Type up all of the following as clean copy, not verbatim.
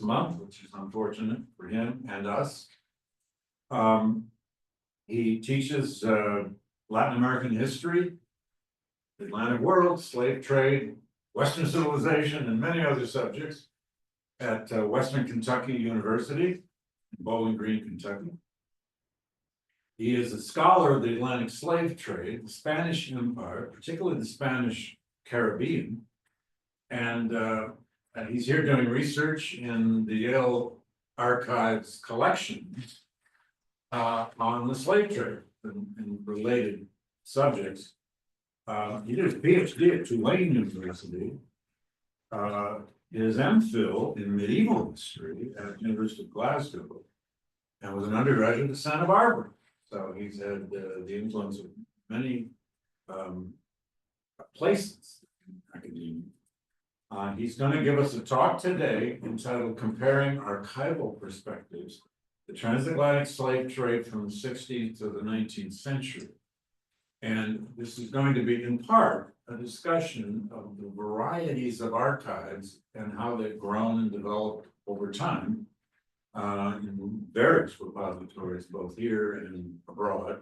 month, which is unfortunate for him and us. He teaches Latin American history, the Atlantic world, slave trade, Western civilization, and many other subjects at Western Kentucky University in Bowling Green, Kentucky. He is a scholar of the Atlantic slave trade, the Spanish Empire, particularly the Spanish Caribbean, and he's here doing research in the Yale Archives collections on the slave trade and related subjects. He did his PhD at Tulane University, his MPhil in medieval history at the University of Glasgow, and was an undergraduate at Santa Barbara. So he's had the influence of many places in academia. He's going to give us a talk today entitled Comparing Archival Perspectives, the Transatlantic Slave Trade from the 60s to the 19th century. And this is going to be in part a discussion of the varieties of archives and how they've grown and developed over time in various repositories, both here and abroad.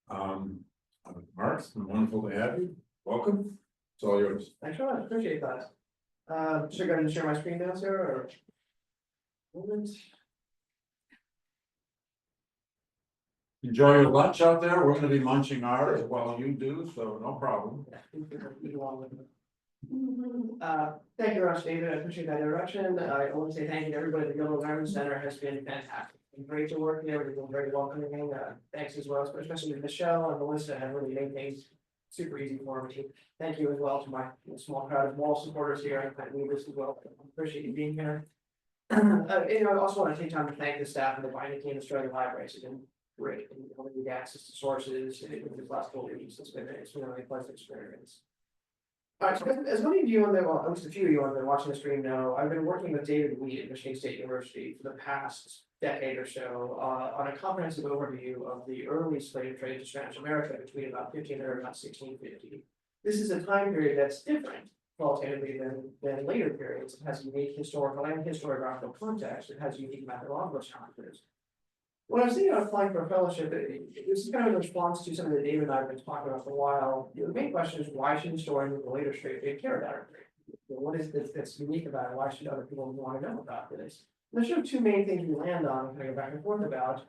Marc, it's been wonderful to have you. Welcome. It's all yours. Thanks very much. Appreciate that. Should I go ahead and share my screen now, sir? Or... Moment. Enjoy your lunch out there. We're going to be munching ours while you do, so no problem. Thank you very much, David. I appreciate that introduction. I want to say thank you to everybody at the Gilder Lehrman Center. Has been fantastic. It's been great to work here. We've been very welcoming. Thanks as well, especially to Michelle and Melissa, have really made things super easy for me. Thank you as well to my small crowd of moral supporters here. I need this as well. I appreciate you being here. I also want to take time to thank the staff and the binding team at Australian Libraries. It's been great in helping me get access to sources in these last couple of weeks. It's been a really pleasant experience. All right, so as many of you on the, well, at least a few of you on the watching the stream know, I've been working with David Wheat at Michigan State University for the past decade or so on a comprehensive overview of the early slave trade to Spanish America between about 1500 and about 1650. This is a time period that's different qualitatively than later periods. It has unique historical and historiographical context. It has unique methodological challenges. When I was thinking about applying for a fellowship, this is kind of a response to something that David and I have been talking about for a while. The main question is, why should historians of the later trade care about it? What is this that's unique about it? Why should other people want to know about this? And there's sort of two main things we land on and kind of go back and forth about.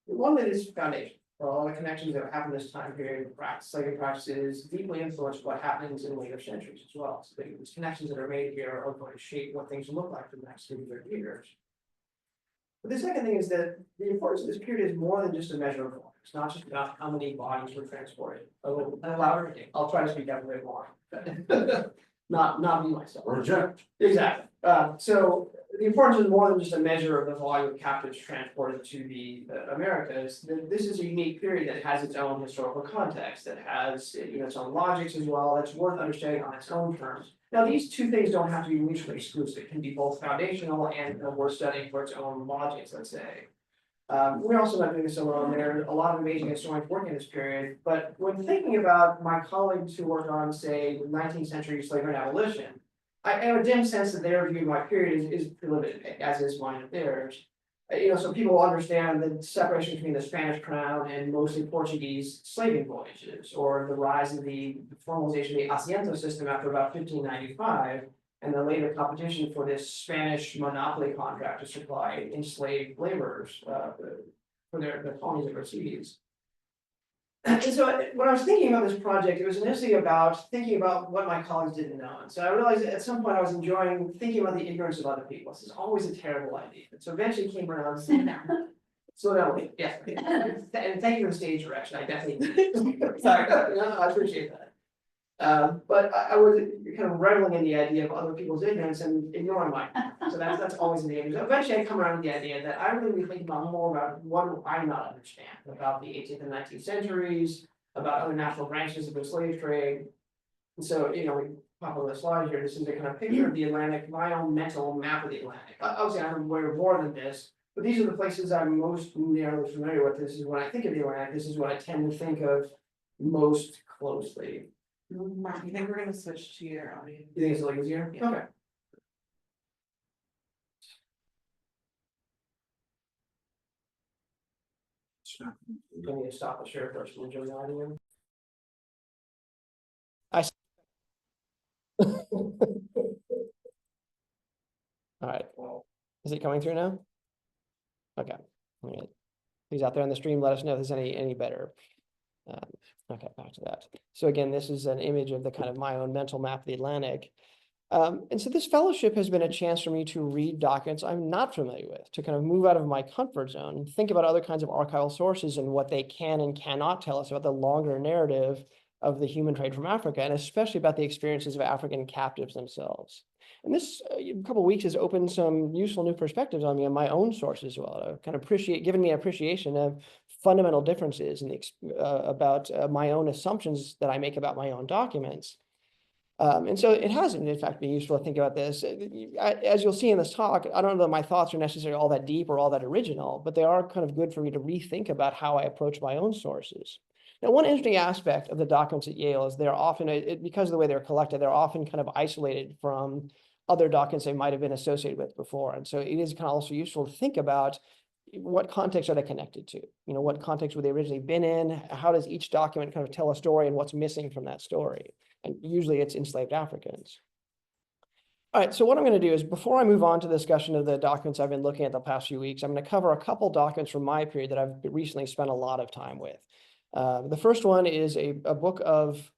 One that is foundation. For all the connections that happened this time period, slavery practices deeply influenced what happens in later centuries as well. So these connections that are made here are going to shape what things look like for the next 50 years. But the second thing is that the importance of this period is more than just a measure of volume. It's not just about how many bodies were transported. I'll try to speak up a bit more. not me myself. Project. Exactly. So the importance is more than just a measure of the volume of captives transported to the Americas. This is a unique period that has its own historical context, that has its own logics as well. That's worth understanding on its own terms. Now, these two things don't have to be mutually exclusive. It can be both foundational and worth studying for its own logics, let's say. We're also not doing this alone. There are a lot of amazing historians working in this period. But when thinking about my colleagues who work on, say, 19th century slavery and abolition, I have a dim sense that their view of my period is limited, as is mine of theirs. So people understand the separation between the Spanish crown and mostly Portuguese slaving voyages, or the rise of the formalization of the hacienda system after about 1595, and the later competition for this Spanish monopoly contract to supply enslaved laborers for their colonies overseas. And so when I was thinking about this project, it was initially about thinking about what my colleagues didn't know. And so I realized that at some point I was enjoying thinking about the ignorance of other people. This is always a terrible idea. And so eventually came around. Slow down, yes. And thank you for the stage direction. I definitely sorry. No, I appreciate that. But I was kind of reveling in the idea of other people's ignorance and ignoring mine. So that's always an danger. Eventually I come around with the idea that I really be thinking about more about what do I not understand about the 18th and 19th centuries, about other national branches of the slave trade. And so, we pop on the slide here. This is a kind of picture of the Atlantic, my own mental map of the Atlantic. Obviously, I'm aware of more than this, but these are the places I'm most narrowly familiar with. This is when I think of the Atlantic. This is what I tend to think of most closely. Mark, you think we're going to switch to your audio? You think it's a little easier? Yeah. Okay. Let me stop the share first and join the audio. All right, is it coming through now? Okay, all right. Please out there on the stream, let us know if there's any better. Okay, back to that. So again, this is an image of the kind of my own mental map of the Atlantic. And so this fellowship has been a chance for me to read documents I'm not familiar with, to kind of move out of my comfort zone and think about other kinds of archival sources and what they can and cannot tell us about the longer narrative of the human trade from Africa, and especially about the experiences of African captives themselves. And this couple of weeks has opened some useful new perspectives on me and my own sources as well, kind of given me an appreciation of fundamental differences in about my own assumptions that I make about my own documents. And so it has, in fact, been useful to think about this. As you'll see in this talk, I don't know that my thoughts are necessarily all that deep or all that original, but they are kind of good for me to rethink about how I approach my own sources. Now, one interesting aspect of the documents at Yale is they're often, because of the way they're collected, they're often kind of isolated from other documents they might have been associated with before. And so it is kind of also useful to think about what context are they connected to? What context would they originally been in? How does each document kind of tell a story and what's missing from that story? And usually it's enslaved Africans. All right, so what I'm going to do is, before I move on to the discussion of the documents I've been looking at the past few weeks, I'm going to cover a couple documents from my period that I've recently spent a lot of time with. The first one is a book of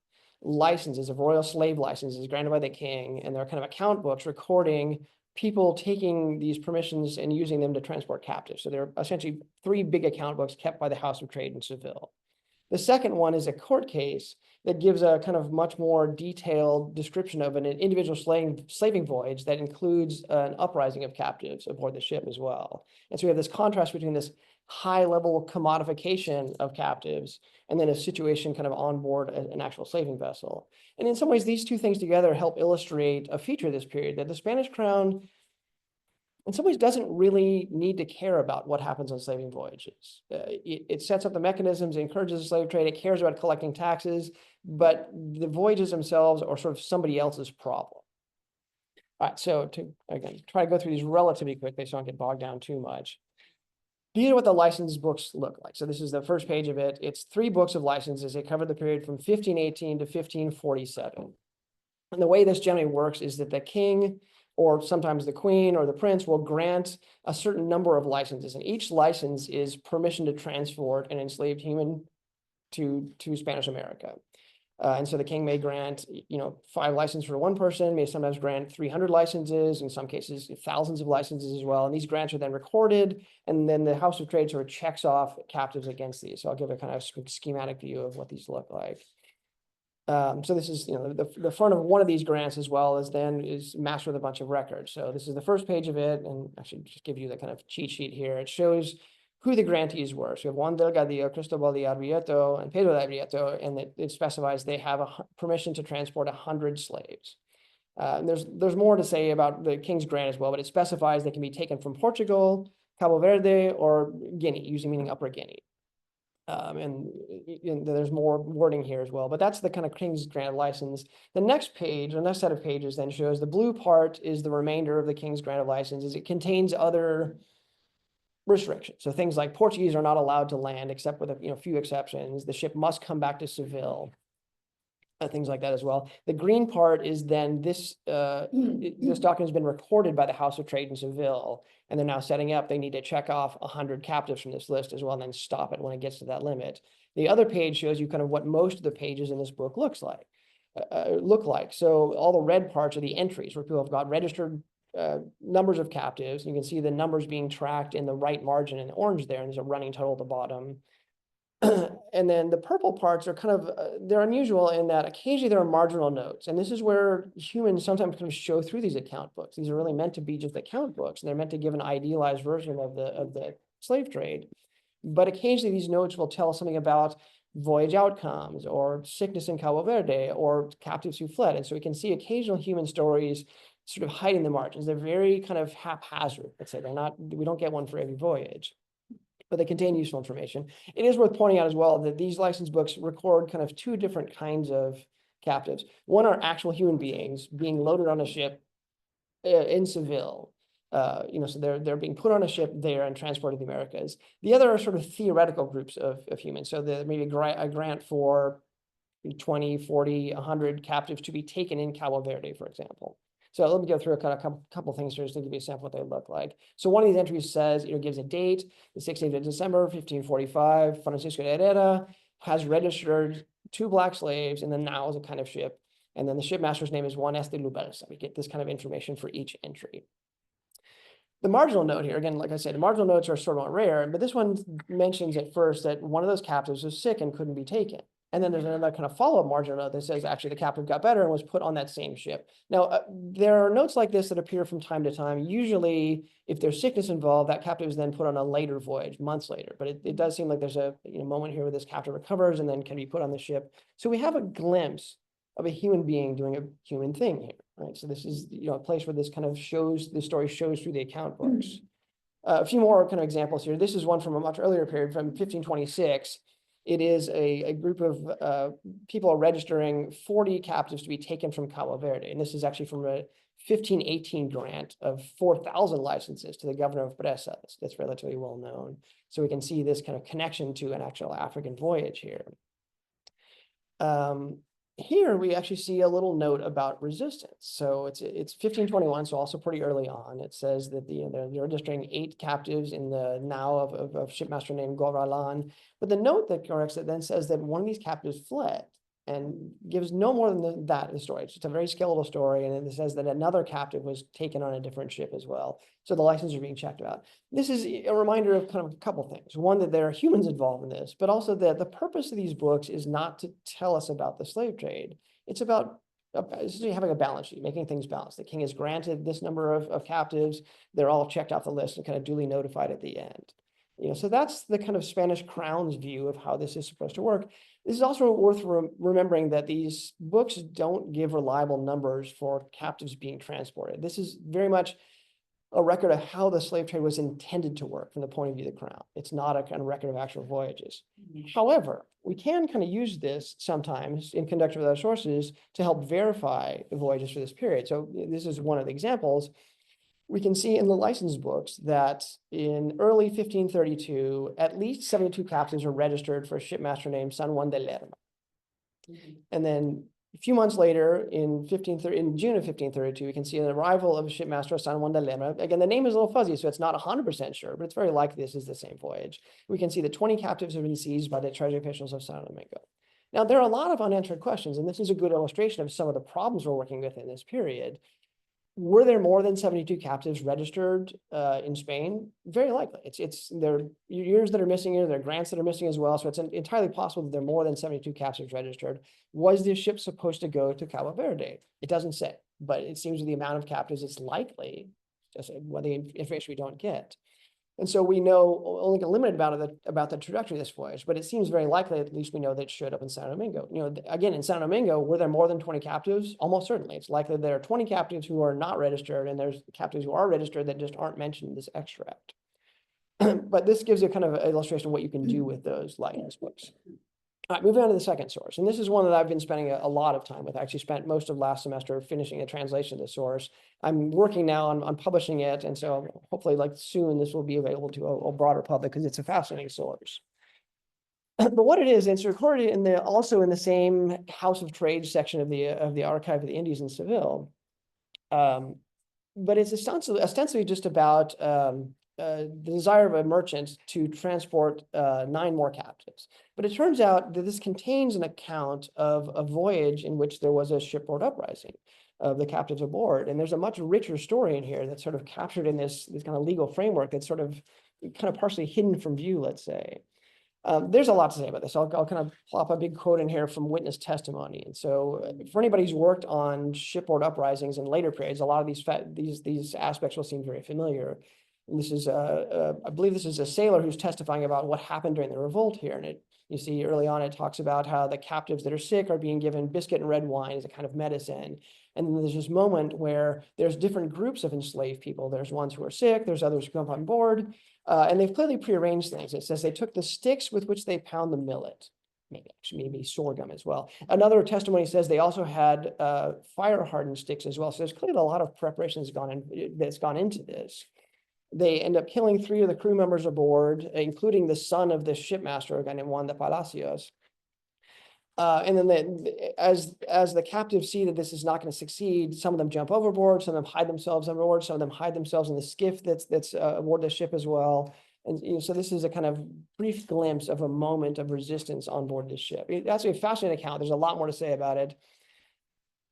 licenses, of royal slave licenses granted by the king, and they're kind of account books recording people taking these permissions and using them to transport captives. So they're essentially 3 big account books kept by the House of Trade in Seville. The second one is a court case that gives a kind of much more detailed description of an individual slaving voyage that includes an uprising of captives aboard the ship as well. And so we have this contrast between this high-level commodification of captives and then a situation kind of on board an actual slaving vessel. And in some ways, these two things together help illustrate a feature of this period, that the Spanish crown in some ways doesn't really need to care about what happens on slaving voyages. It sets up the mechanisms, it encourages the slave trade, it cares about collecting taxes, but the voyages themselves are sort of somebody else's problem. All right, so to, again, try to go through these relatively quickly so I don't get bogged down too much. These are what the license books look like. So this is the first page of it. It's 3 books of licenses. They cover the period from 1518 to 1547. And the way this generally works is that the king, or sometimes the queen or the prince, will grant a certain number of licenses. And each license is permission to transport an enslaved human to Spanish America. And so the king may grant, 5 licenses for one person, may sometimes grant 300 licenses, in some cases, thousands of licenses as well. And these grants are then recorded, and then the House of Trade sort of checks off captives against these. So I'll give a kind of schematic view of what these look like. So this is, the front of one of these grants as well as then is master with a bunch of records. So this is the first page of it, and I should just give you the kind of cheat sheet here. It shows who the grantees were. So you have Juan Delgadillo, Cristobal de Arrieto, and Pedro de Arrieto, and it specifies they have permission to transport 100 slaves. And there's more to say about the king's grant as well, but it specifies they can be taken from Portugal, Cabo Verde, or Guinea, usually meaning Upper Guinea. And there's more wording here as well, but that's the kind of king's grant license. The next page, the next set of pages then shows the blue part is the remainder of the king's grant of licenses. It contains other restrictions. So things like Portuguese are not allowed to land except with a few exceptions. The ship must come back to Seville. Things like that as well. The green part is then this document has been recorded by the House of Trade in Seville, and they're now setting up, they need to check off 100 captives from this list as well, and then stop it when it gets to that limit. The other page shows you kind of what most of the pages in this book look like. So all the red parts are the entries where people have got registered numbers of captives. You can see the numbers being tracked in the right margin in orange there, and there's a running total at the bottom. And then the purple parts are kind of, they're unusual in that occasionally there are marginal notes. And this is where humans sometimes kind of show through these account books. These are really meant to be just account books, and they're meant to give an idealized version of the slave trade. But occasionally these notes will tell something about voyage outcomes or sickness in Cabo Verde or captives who fled. And so we can see occasional human stories sort of hiding the margins. They're very kind of haphazard. Let's say we don't get one for every voyage, but they contain useful information. It is worth pointing out as well that these license books record kind of 2 different kinds of captives. One are actual human beings being loaded on a ship in Seville. So they're being put on a ship there and transported to the Americas. The other are sort of theoretical groups of humans. So there may be a grant for 20, 40, 100 captives to be taken in Cabo Verde, for example. So let me go through a couple things here just to give you a sample of what they look like. So one of these entries says, gives a date, the 16th of December, 1545, Francisco de Herrera has registered 2 black slaves, and then now is a kind of ship. And then the shipmaster's name is Juan de Luberza. We get this kind of information for each entry. The marginal note here, again, like I said, the marginal notes are sort of rare, but this one mentions at first that one of those captives was sick and couldn't be taken. And then there's another kind of follow-up marginal note that says actually the captive got better and was put on that same ship. Now, there are notes like this that appear from time to time. Usually, if there's sickness involved, that captive is then put on a later voyage, months later. But it does seem like there's a moment here where this captive recovers and then can be put on the ship. So we have a glimpse of a human being doing a human thing here, right? So this is a place where this kind of shows, the story shows through the account books. A few more kind of examples here. This is one from a much earlier period, from 1526. It is a group of people are registering 40 captives to be taken from Cabo Verde. And this is actually from a 1518 grant of 4,000 licenses to the governor of Bresa. That's relatively well known. So we can see this kind of connection to an actual African voyage here. Here we actually see a little note about resistance. So it's 1521, so also pretty early on. It says that they're registering 8 captives in the now of shipmaster named Goralan. But the note that corrects it then says that one of these captives fled and gives no more than that in the story. It's just a very skeletal story, and it says that another captive was taken on a different ship as well. So the licenses are being checked out. This is a reminder of kind of a couple things. One, that there are humans involved in this, but also that the purpose of these books is not to tell us about the slave trade. It's about essentially having a balance sheet, making things balanced. The king has granted this number of captives. They're all checked off the list and kind of duly notified at the end. So that's the kind of Spanish crown's view of how this is supposed to work. This is also worth remembering that these books don't give reliable numbers for captives being transported. This is very much a record of how the slave trade was intended to work from the point of view of the crown. It's not a kind of record of actual voyages. However, we can kind of use this sometimes in conjunction with other sources to help verify the voyages for this period. So this is one of the examples. We can see in the license books that in early 1532, at least 72 captives are registered for a shipmaster named San Juan de Lehrman. And then a few months later, in June of 1532, we can see an arrival of a shipmaster, San Juan de Lehrman. Again, the name is a little fuzzy, so it's not 100% sure, but it's very likely this is the same voyage. We can see that 20 captives have been seized by the treasury officials of Santo Domingo. Now, there are a lot of unanswered questions, and this is a good illustration of some of the problems we're working with in this period. Were there more than 72 captives registered in Spain? Very likely. There are years that are missing here, there are grants that are missing as well. So it's entirely possible that there are more than 72 captives registered. Was this ship supposed to go to Cabo Verde? It doesn't say, but it seems with the amount of captives, it's likely, just what the information we don't get. And so we know only a limited about the trajectory of this voyage, but it seems very likely, at least we know that it showed up in Santo Domingo. Again, in Santo Domingo, were there more than 20 captives? Almost certainly. It's likely there are 20 captives who are not registered, and there's captives who are registered that just aren't mentioned in this extract. But this gives you kind of an illustration of what you can do with those license books. All right, moving on to the second source. And this is one that I've been spending a lot of time with. I actually spent most of last semester finishing a translation of the source. I'm working now on publishing it. And so hopefully soon this will be available to a broader public because it's a fascinating source. But what it is, it's recorded also in the same House of Trade section of the Archive of the Indies in Seville. But it's ostensibly just about the desire of a merchant to transport 9 more captives. But it turns out that this contains an account of a voyage in which there was a shipboard uprising of the captives aboard. And there's a much richer story in here that's sort of captured in this kind of legal framework that's sort of partially hidden from view, let's say. There's a lot to say about this. I'll kind of plop a big quote in here from witness testimony. And so for anybody who's worked on shipboard uprisings in later periods, a lot of these aspects will seem very familiar. And this is, I believe this is a sailor who's testifying about what happened during the revolt here. And you see early on, it talks about how the captives that are sick are being given biscuit and red wine as a kind of medicine. And then there's this moment where there's different groups of enslaved people. There's ones who are sick, there's others who come on board, and they've clearly prearranged things. It says they took the sticks with which they pound the millet. maybe sorghum as well. Another testimony says they also had fire hardened sticks as well. So there's clearly a lot of preparation that's gone into this. They end up killing 3 of the crew members aboard, including the son of the shipmaster, a guy named Juan de Palacios. And then as the captives see that this is not going to succeed, some of them jump overboard, some of them hide themselves overboard, some of them hide themselves in the skiff that's aboard the ship as well. And so this is a kind of brief glimpse of a moment of resistance on board this ship. That's a fascinating account. There's a lot more to say about it.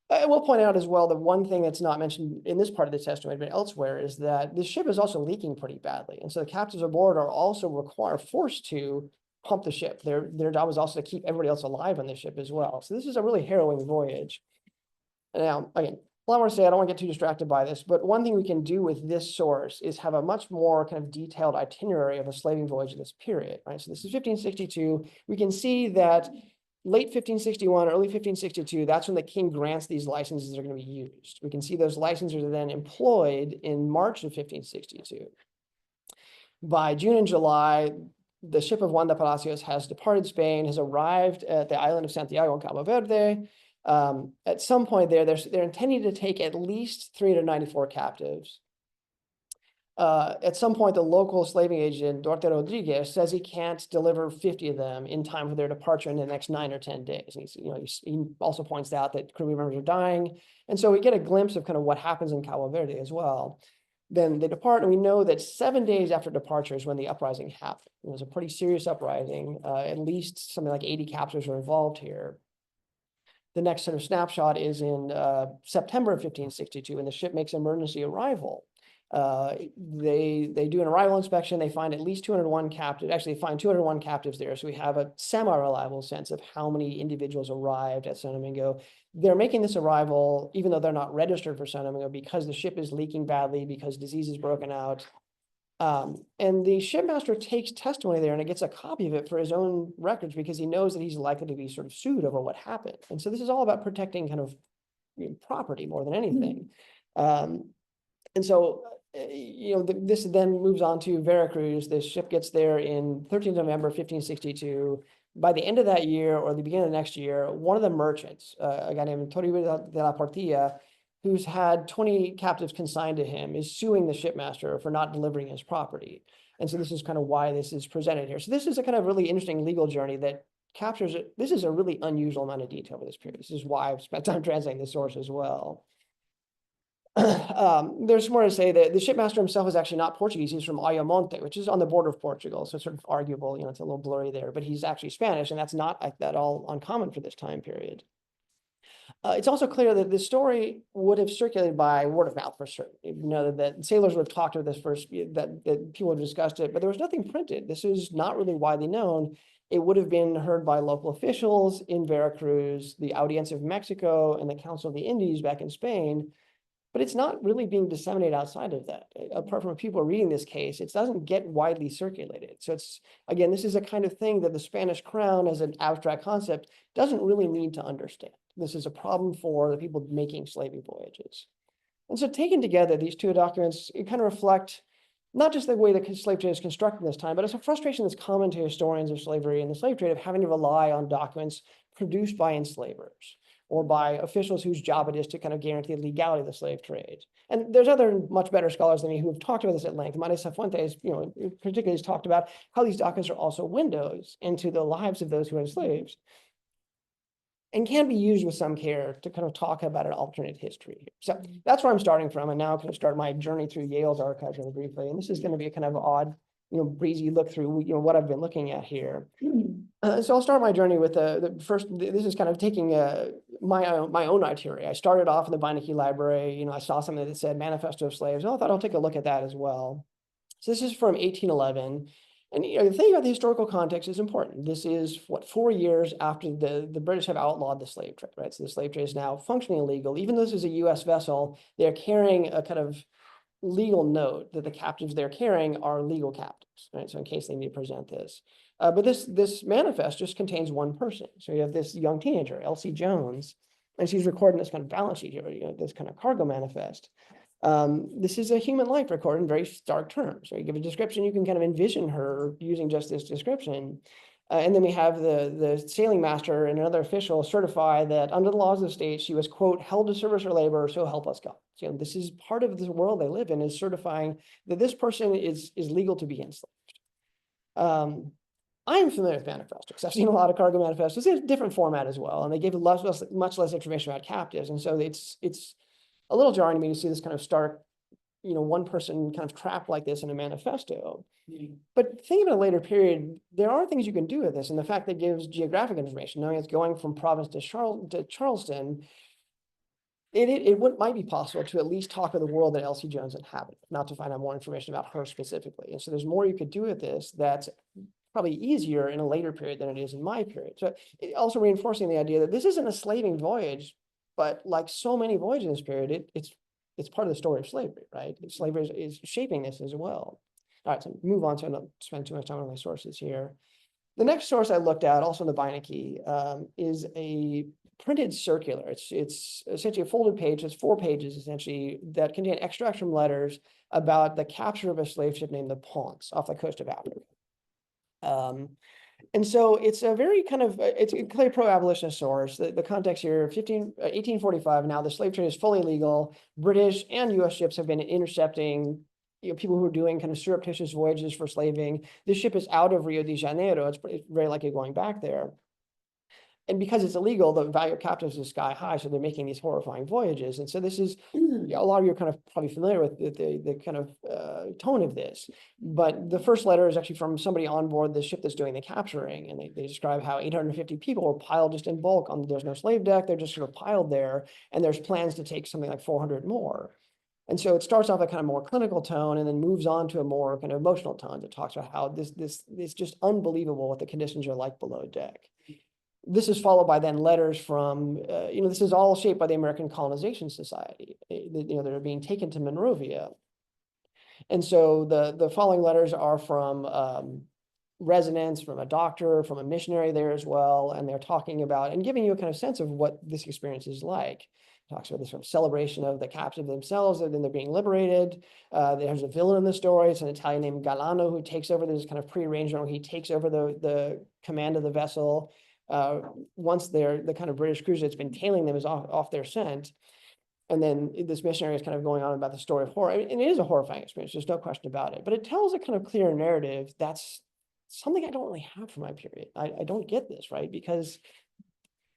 I will point out as well that one thing that's not mentioned in this part of the testimony, but elsewhere, is that this ship is also leaking pretty badly. And so the captives aboard are also forced to pump the ship. Their job is also to keep everybody else alive on the ship as well. So this is a really harrowing voyage. Now, again, a lot more to say. I don't want to get too distracted by this, but one thing we can do with this source is have a much more kind of detailed itinerary of a slaving voyage in this period, right? So this is 1562. We can see that late 1561, early 1562, that's when the king grants these licenses that are going to be used. We can see those licenses are then employed in March of 1562. By June and July, the ship of Juan de Palacios has departed Spain, has arrived at the island of Santiago in Cabo Verde. At some point there, they're intending to take at least 394 captives. At some point, the local slaving agent, Duarte Rodriguez, says he can't deliver 50 of them in time for their departure in the next 9 or 10 days. And he also points out that crew members are dying. And so we get a glimpse of kind of what happens in Cabo Verde as well. Then they depart, and we know that 7 days after departure is when the uprising happened. It was a pretty serious uprising. At least something like 80 captives were involved here. The next sort of snapshot is in September of 1562, and the ship makes emergency arrival. They do an arrival inspection. They find at least 201 captives. Actually, they find 201 captives there. So we have a semi-reliable sense of how many individuals arrived at San Domingo. They're making this arrival, even though they're not registered for San Domingo, because the ship is leaking badly, because disease is broken out. And the shipmaster takes testimony there, and it gets a copy of it for his own records, because he knows that he's likely to be sort of sued over what happened. And so this is all about protecting kind of property more than anything. And so, this then moves on to Veracruz. The ship gets there in 13th November, 1562. By the end of that year, or the beginning of next year, one of the merchants, a guy named Toribio de la Portilla, who's had 20 captives consigned to him, is suing the shipmaster for not delivering his property. And so this is kind of why this is presented here. So this is a kind of really interesting legal journey that captures it. This is a really unusual amount of detail for this period. This is why I've spent time translating the source as well. There's more to say that the shipmaster himself is actually not Portuguese. He's from Ayamonte, which is on the border of Portugal. So it's sort of arguable, it's a little blurry there, but he's actually Spanish, and that's not at all uncommon for this time period. It's also clear that this story would have circulated by word of mouth for certain. That sailors would have talked about this first, that people would have discussed it, but there was nothing printed. This is not really widely known. It would have been heard by local officials in Veracruz, the Audiencia of Mexico, and the Council of the Indies back in Spain. But it's not really being disseminated outside of that. Apart from people reading this case, it doesn't get widely circulated. So again, this is a kind of thing that the Spanish crown as an abstract concept doesn't really need to understand. This is a problem for the people making slaving voyages. And so taken together, these two documents kind of reflect not just the way the slave trade is constructed in this time, but it's a frustration that's common to historians of slavery and the slave trade of having to rely on documents produced by enslavers, or by officials whose job it is to kind of guarantee the legality of the slave trade. And there's other much better scholars than me who have talked about this at length. Marisa Fuentes, particularly has talked about how these documents are also windows into the lives of those who are enslaved, and can be used with some care to kind of talk about an alternate history here. So that's where I'm starting from, and now I'm going to start my journey through Yale's archives really briefly. And this is going to be a kind of odd, breezy look through, what I've been looking at here. So I'll start my journey with the first. This is kind of taking my own itinerary. I started off in the Beinecke Library. I saw something that said Manifesto of Slaves. I thought I'll take a look at that as well. So this is from 1811. And the thing about the historical context is important. This is 4 years after the British have outlawed the slave trade, right? So the slave trade is now functionally illegal. Even though this is a U.S. vessel, they're carrying a kind of legal note that the captives they're carrying are legal captives, right? So in case they need to present this. But this manifest just contains one person. So you have this young teenager, Elsie Jones, and she's recording this kind of balance sheet here, this kind of cargo manifest. This is a human life recorded in very stark terms. So you give a description, you can kind of envision her using just this description. And then we have the sailing master and another official certify that under the laws of the state, she was, quote, held to service or labor, so help us God. So, this is part of the world they live in, is certifying that this person is legal to be enslaved. I'm familiar with manifestos. I've seen a lot of cargo manifestos. It's a different format as well, and they gave much less information about captives. And so it's a little jarring to me to see this kind of stark, one person kind of trapped like this in a manifesto. But think about a later period, there are things you can do with this, and the fact that it gives geographic information, knowing it's going from Providence to Charleston, it might be possible to at least talk to the world that Elsie Jones inhabited, not to find out more information about her specifically. And so there's more you could do with this that's probably easier in a later period than it is in my period. So it also reinforcing the idea that this isn't a slaving voyage, but like so many voyages in this period, it's part of the story of slavery, right? Slavery is shaping this as well. All right, so move on, so I don't spend too much time on my sources here. The next source I looked at, also in the Beinecke, is a printed circular. It's essentially a folded page. It's 4 pages essentially that contain extracts from letters about the capture of a slave ship named the Ponce off the coast of Africa. And so it's a very kind of, it's a clear pro-abolitionist source. The context here, 1845, now the slave trade is fully legal. British and US ships have been intercepting people who are doing kind of surreptitious voyages for slaving. This ship is out of Rio de Janeiro. It's very likely going back there. And because it's illegal, the value of captives is sky high, so they're making these horrifying voyages. And so this is, a lot of you are kind of probably familiar with the kind of tone of this. But the first letter is actually from somebody on board the ship that's doing the capturing. And they describe how 850 people were piled just in bulk. There's no slave deck, they're just sort of piled there. And there's plans to take something like 400 more. And so it starts off a kind of more clinical tone and then moves on to a more kind of emotional tone that talks about how this is just unbelievable what the conditions are like below deck. This is followed by then letters from, this is all shaped by the American Colonization Society, that are being taken to Monrovia. And so the following letters are from residents, from a doctor, from a missionary there as well. And they're talking about and giving you a kind of sense of what this experience is like. Talks about this sort of celebration of the captive themselves, and then they're being liberated. There's a villain in the story. It's an Italian named Galano who takes over this kind of prearrangement. He takes over the command of the vessel. Once the kind of British cruiser that's been tailing them is off their scent. And then this missionary is kind of going on about the story of horror. And it is a horrifying experience, there's no question about it. But it tells a kind of clear narrative that's something I don't really have from my period. I don't get this, right? Because,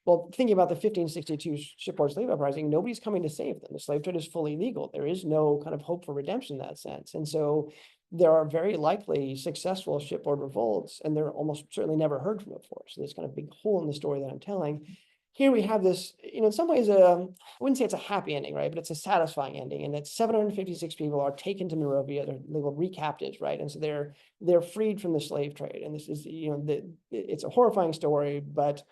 well, thinking about the 1562 shipboard slave uprising, nobody's coming to save them. The slave trade is fully legal. There is no kind of hope for redemption in that sense. And so there are very likely successful shipboard revolts, and they're almost certainly never heard from before. So there's kind of a big hole in the story that I'm telling. Here we have this, in some ways, I wouldn't say it's a happy ending, right? But it's a satisfying ending, and that 756 people are taken to Monrovia. They're labeled recaptives, right? And so they're freed from the slave trade. And this is, it's a horrifying story, but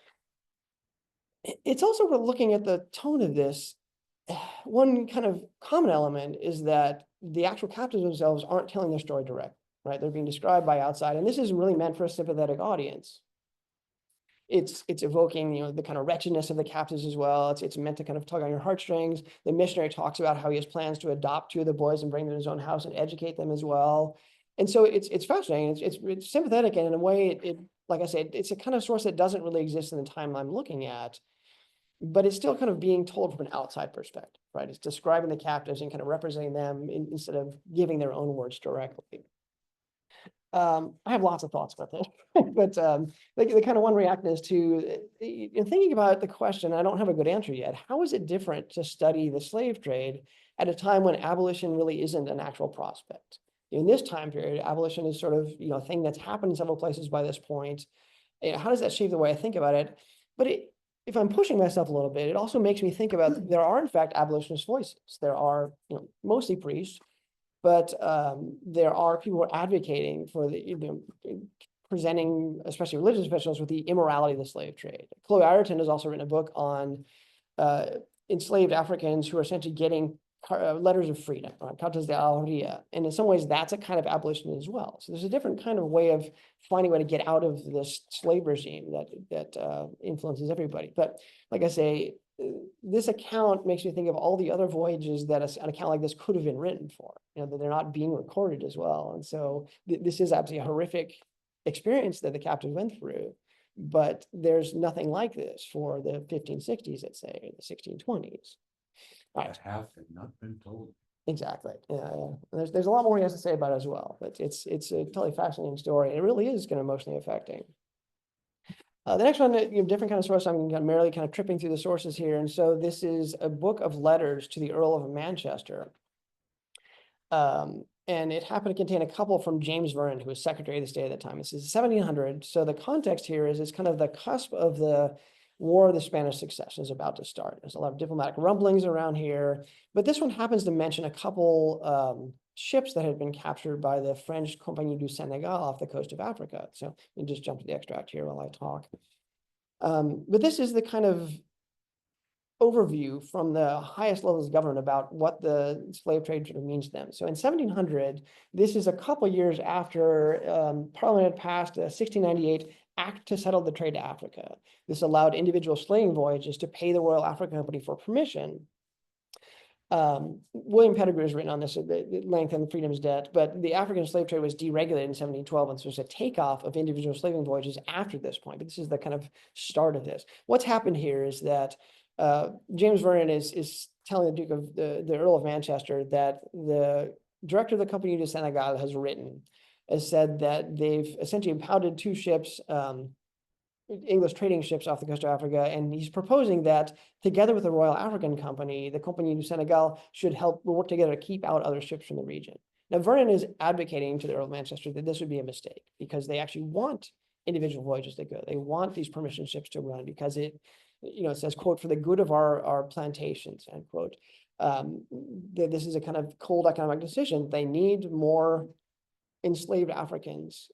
it's also, we're looking at the tone of this. One kind of common element is that the actual captives themselves aren't telling their story directly, right? They're being described by outside, and this is really meant for a sympathetic audience. It's evoking, the kind of wretchedness of the captives as well. It's meant to kind of tug on your heartstrings. The missionary talks about how he has plans to adopt 2 of the boys and bring them to his own house and educate them as well. And so it's fascinating. It's sympathetic, and in a way, it like I said, it's a kind of source that doesn't really exist in the time I'm looking at. But it's still kind of being told from an outside perspective, right? It's describing the captives and kind of representing them instead of giving their own words directly. I have lots of thoughts about this, but the kind of one reaction is to thinking about the question. I don't have a good answer yet. How is it different to study the slave trade at a time when abolition really isn't an actual prospect? In this time period, abolition is sort of a thing that's happened in several places by this point. How does that shape the way I think about it? But if I'm pushing myself a little bit, it also makes me think about there are in fact abolitionist voices. There are mostly priests, but there are people who are advocating for presenting, especially religious officials, with the immorality of the slave trade. Chloe Ireton has also written a book on enslaved Africans who are essentially getting letters of freedom, cartas de autoría. And in some ways, that's a kind of abolition as well. So there's a different kind of way of finding a way to get out of this slave regime that influences everybody. But like I say, this account makes me think of all the other voyages that an account like this could have been written for, that they're not being recorded as well. And so this is absolutely a horrific experience that the captives went through, but there's nothing like this for the 1560s, let's say, or the 1620s. That half had not been told. Exactly. Yeah. There's a lot more he has to say about it as well, but it's a totally fascinating story. It really is kind of emotionally affecting. The next one, different kind of source. I'm merely kind of tripping through the sources here, and so this is a book of letters to the Earl of Manchester. And it happened to contain a couple from James Vernon, who was Secretary of the State at the time. This is 1700. So the context here is it's kind of the cusp of the War of the Spanish Succession is about to start. There's a lot of diplomatic rumblings around here, but this one happens to mention a couple ships that had been captured by the French Compagnie du Sénégal off the coast of Africa. So you just jump to the extract here while I talk. But this is the kind of overview from the highest levels of government about what the slave trade sort of means to them. So in 1700, this is a couple years after Parliament had passed a 1698 Act to settle the trade to Africa. This allowed individual slaving voyages to pay the Royal African Company for permission. William Pettigrew has written on this at length in Freedom's Debt, but the African slave trade was deregulated in 1712, and so there's a takeoff of individual slaving voyages after this point. But this is the kind of start of this. What's happened here is that James Vernon is telling the Duke of the Earl of Manchester that the director of the Compagnie du Sénégal has said that they've essentially impounded two ships, English trading ships off the coast of Africa, and he's proposing that together with the Royal African Company, the Compagnie du Sénégal should help work together to keep out other ships from the region. Now, Vernon is advocating to the Earl of Manchester that this would be a mistake because they actually want individual voyages to go. They want these permission ships to run because it says, quote, for the good of our plantations, end quote. This is a kind of cold economic decision. They need more enslaved Africans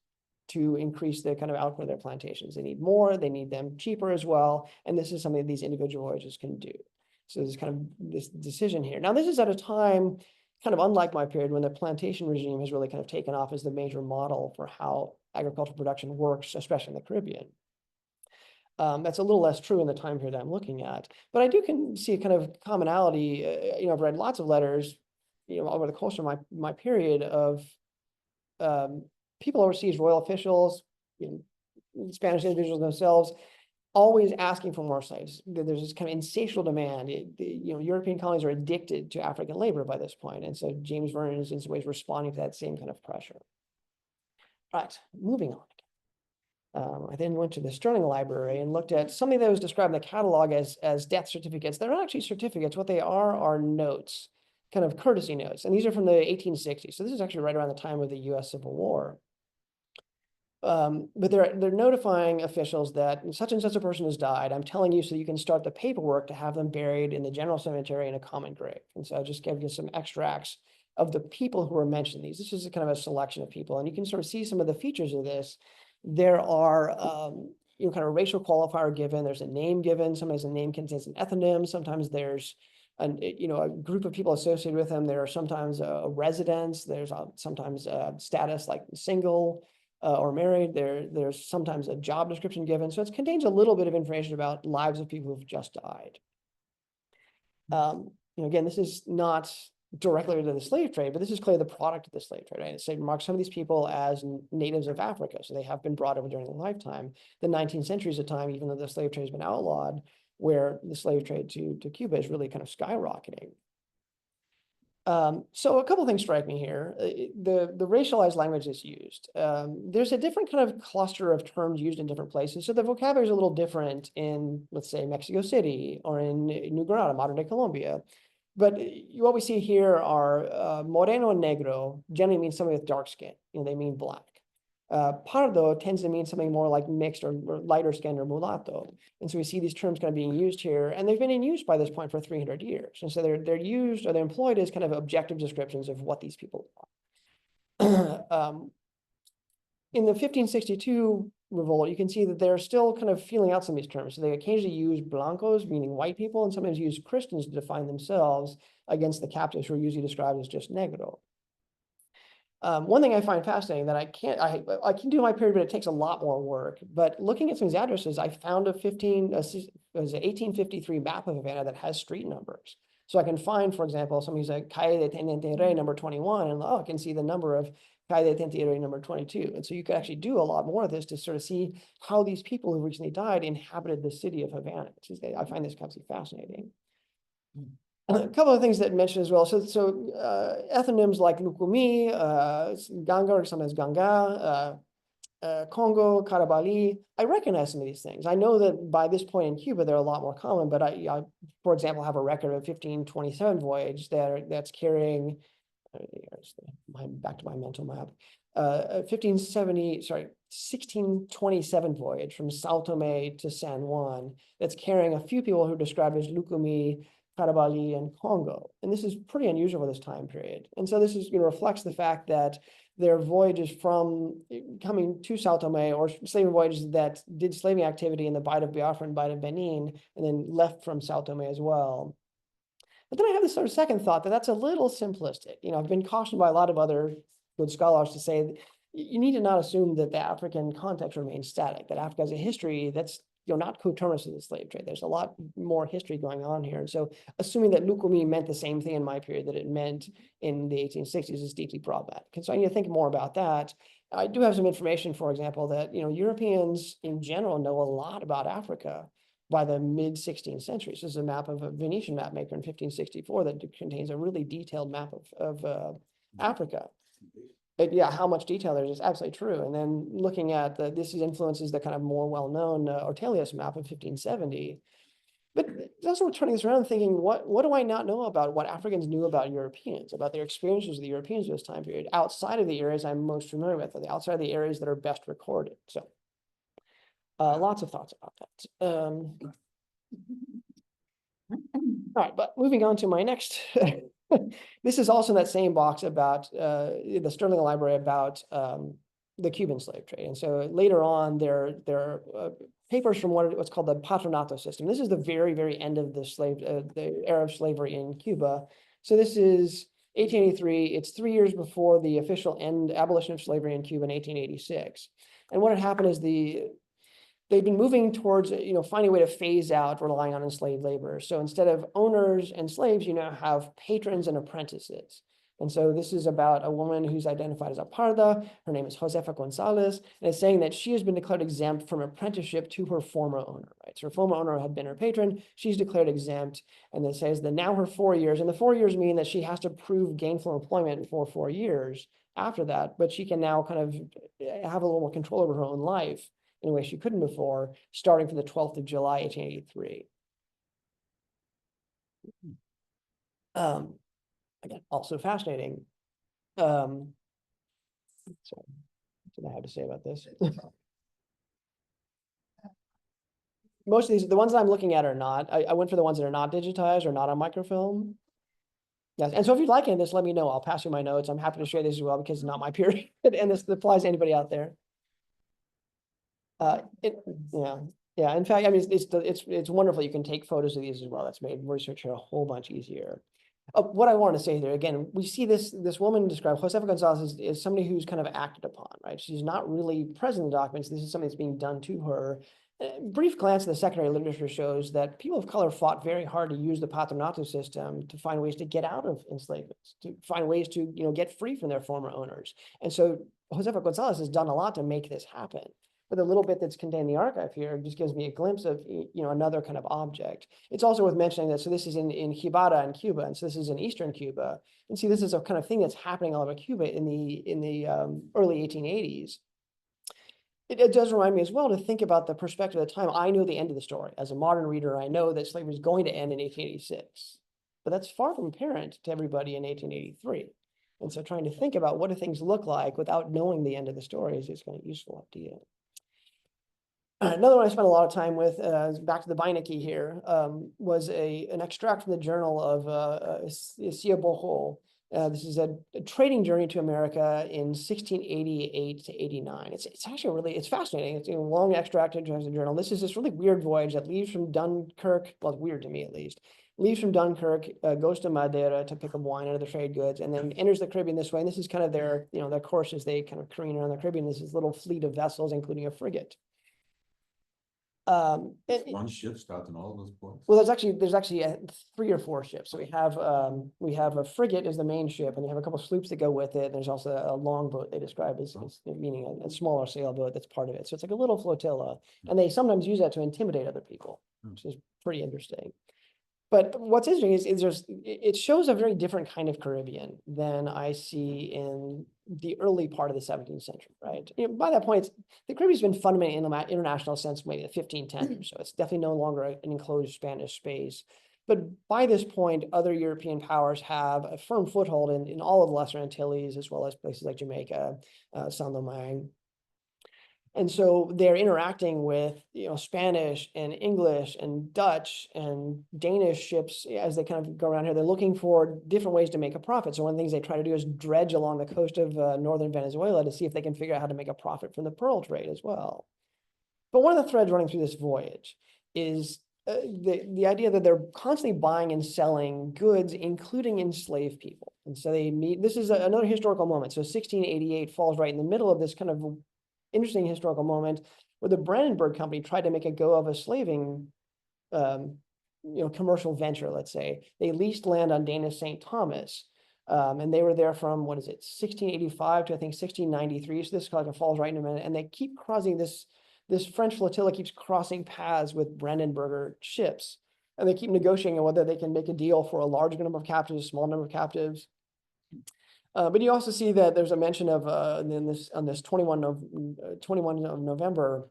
to increase the kind of output of their plantations. They need more, they need them cheaper as well. And this is something that these individual voyages can do. So there's kind of this decision here. Now, this is at a time kind of unlike my period when the plantation regime has really kind of taken off as the major model for how agricultural production works, especially in the Caribbean. That's a little less true in the time period I'm looking at, but I can see a kind of commonality. I've read lots of letters, over the course of my period of people overseas, royal officials, Spanish individuals themselves, always asking for more slaves. There's this kind of insatiable demand. European colonies are addicted to African labor by this point, and so James Vernon is in some ways responding to that same kind of pressure. Right, moving on. I then went to the Sterling Library and looked at something that was described in the catalog as death certificates. They're not actually certificates. What they are notes, kind of courtesy notes. And these are from the 1860s. So this is actually right around the time of the US Civil War. But they're notifying officials that such and such a person has died. I'm telling you so you can start the paperwork to have them buried in the general cemetery in a common grave. And so I just gave you some extracts of the people who are mentioned. This is kind of a selection of people, and you can sort of see some of the features of this. There are kind of a racial qualifier given. There's a name given. Sometimes the name contains an ethnonym. Sometimes there's a group of people associated with them. There are sometimes a residence. There's sometimes a status like single or married. There's sometimes a job description given. So it contains a little bit of information about lives of people who've just died. Again, this is not directly to the slave trade, but this is clearly the product of the slave trade, right? It marks some of these people as natives of Africa, so they have been brought over during their lifetime. The 19th century is a time, even though the slave trade has been outlawed, where the slave trade to Cuba is really kind of skyrocketing. So a couple things strike me here. The racialized language is used. There's a different kind of cluster of terms used in different places. So the vocabulary is a little different in, let's say, Mexico City or in New Granada, modern-day Colombia. But what we see here are moreno and negro generally means somebody with dark skin. They mean black. Pardo tends to mean something more like mixed or lighter skin or mulatto. And so we see these terms kind of being used here, and they've been in use by this point for 300 years. And so they're used or they're employed as kind of objective descriptions of what these people are. In the 1562 revolt, you can see that they're still kind of feeling out some of these terms. So they occasionally use blancos, meaning white people, and sometimes use Christians to define themselves against the captives who are usually described as just negro. One thing I find fascinating that I can do in my period, but it takes a lot more work. But looking at some of these addresses, I found an 1853 map of Havana that has street numbers. So I can find, for example, somebody's a Calle de Teniente Rey number 21, and I can see the number of Calle de Area number 22. And so you could actually do a lot more of this to sort of see how these people who recently died inhabited the city of Havana. I find this absolutely fascinating. A couple of things that mentioned as well. So ethonyms like Lukumi, Ganga, or sometimes Ganga, Congo, Karabali, I recognize some of these things. I know that by this point in Cuba, they're a lot more common, but I for example, have a record of 1527 voyage that's carrying, back to my mental map, 1627 voyage from Sao Tome to San Juan that's carrying a few people who are described as Lukumi, Karabali, and Congo. And this is pretty unusual for this time period. And so this is, reflects the fact that their voyages from coming to Sao Tome, or slaving voyages that did slaving activity in the Bight of Biafra and Bight of Benin, and then left from Sao Tome as well. But then I have this sort of second thought that that's a little simplistic. I've been cautioned by a lot of other good scholars to say you need to not assume that the African context remains static, that Africa has a history that's not coterminous with the slave trade. There's a lot more history going on here. And so assuming that Lukumi meant the same thing in my period that it meant in the 1860s is deeply problematic. And so I need to think more about that. I do have some information, for example, that Europeans in general know a lot about Africa by the mid 16th century. This is a map of a Venetian map maker in 1564 that contains a really detailed map of Africa. Yeah, how much detail there is absolutely true. And then looking at this influences the kind of more well-known Ortelius map of 1570. But also turning this around and thinking, what do I not know about what Africans knew about Europeans, about their experiences with the Europeans in this time period, outside of the areas I'm most familiar with, or outside of the areas that are best recorded. So lots of thoughts about that. All right, but moving on to my next this is also in that same box about the Sterling Library about the Cuban slave trade. And so later on, there are papers from what's called the Patronato system. This is the very, very end of the era of slavery in Cuba. So this is 1883. It's 3 years before the official abolition of slavery in Cuba in 1886. And what had happened is they've been moving towards, finding a way to phase out relying on enslaved labor. So instead of owners and slaves, you now have patrons and apprentices. And so this is about a woman who's identified as a parda. Her name is Josefa Gonzalez, and it's saying that she has been declared exempt from apprenticeship to her former owner, right? So her former owner had been her patron. She's declared exempt, and it says that now her 4 years, and the 4 years mean that she has to prove gainful employment for 4 years after that, but she can now kind of have a little more control over her own life in a way she couldn't before, starting from the 12th of July, 1883. Again, also fascinating. Sorry, what did I have to say about this? Most of these, the ones that I'm looking at are not. I went for the ones that are not digitized or not on microfilm. Yes, and so if you'd like any of this, let me know. I'll pass you my notes. I'm happy to share this as well because it's not my period, and this applies to anybody out there. Yeah. In fact, I mean, it's wonderful. You can take photos of these as well. That's made research a whole bunch easier. What I want to say there again, we see this woman described, Josefa Gonzalez, is somebody who's kind of acted upon, right? She's not really present in the documents. This is something that's being done to her. A brief glance at the secondary literature shows that people of color fought very hard to use the patronato system to find ways to get out of enslavement, to find ways to get free from their former owners. And so Josefa Gonzalez has done a lot to make this happen. But the little bit that's contained in the archive here just gives me a glimpse of another kind of object. It's also worth mentioning that, so this is in Jibara in Cuba, and so this is in Eastern Cuba. And see, this is a kind of thing that's happening all over Cuba in the early 1880s. It does remind me as well to think about the perspective of the time. I know the end of the story. As a modern reader, I know that slavery is going to end in 1886. But that's far from apparent to everybody in 1883. And so trying to think about what do things look like without knowing the end of the story is kind of useful idea. Another one I spent a lot of time with, back to the Beinecke here, was an extract from the journal of Sia Bohol. This is a trading journey to America in 1688 to 89. It's actually really, it's fascinating. It's a long extract in the journal. This is this really weird voyage that leaves from Dunkirk, well, it's weird to me at least, leaves from Dunkirk, goes to Madeira to pick up wine and other trade goods, and then enters the Caribbean this way. And this is kind of their, their course as they kind of careen around the Caribbean. This is a little fleet of vessels, including a frigate. And- One ship stopped in all of those ports. well, there's actually 3 or 4 ships. So we have a frigate as the main ship, and they have a couple sloops that go with it. There's also a longboat they describe as meaning a smaller sailboat that's part of it. So it's like a little flotilla, and they sometimes use that to intimidate other people, which is pretty interesting. But what's interesting is it shows a very different kind of Caribbean than I see in the early part of the 17th century, right? By that point, the Caribbean's been fundamentally in the international sense, maybe the 1510 or so. It's definitely no longer an enclosed Spanish space. But by this point, other European powers have a firm foothold in all of the Lesser Antilles, as well as places like Jamaica, Saint Domingue. And so they're interacting with, Spanish and English and Dutch and Danish ships as they kind of go around here. They're looking for different ways to make a profit. So one of the things they try to do is dredge along the coast of northern Venezuela to see if they can figure out how to make a profit from the pearl trade as well. But one of the threads running through this voyage is the idea that they're constantly buying and selling goods, including enslaved people. And so they meet, this is another historical moment. So 1688 falls right in the middle of this kind of interesting historical moment where the Brandenburg Company tried to make a go of a slaving, commercial venture, let's say. They leased land on Danish St. Thomas, and they were there from, 1685 to I think 1693. So this kind of falls right in a minute, and they keep crossing this French flotilla keeps crossing paths with Brandenburger ships, and they keep negotiating on whether they can make a deal for a large number of captives, a small number of captives. But you also see that there's a mention of on this 21 of November,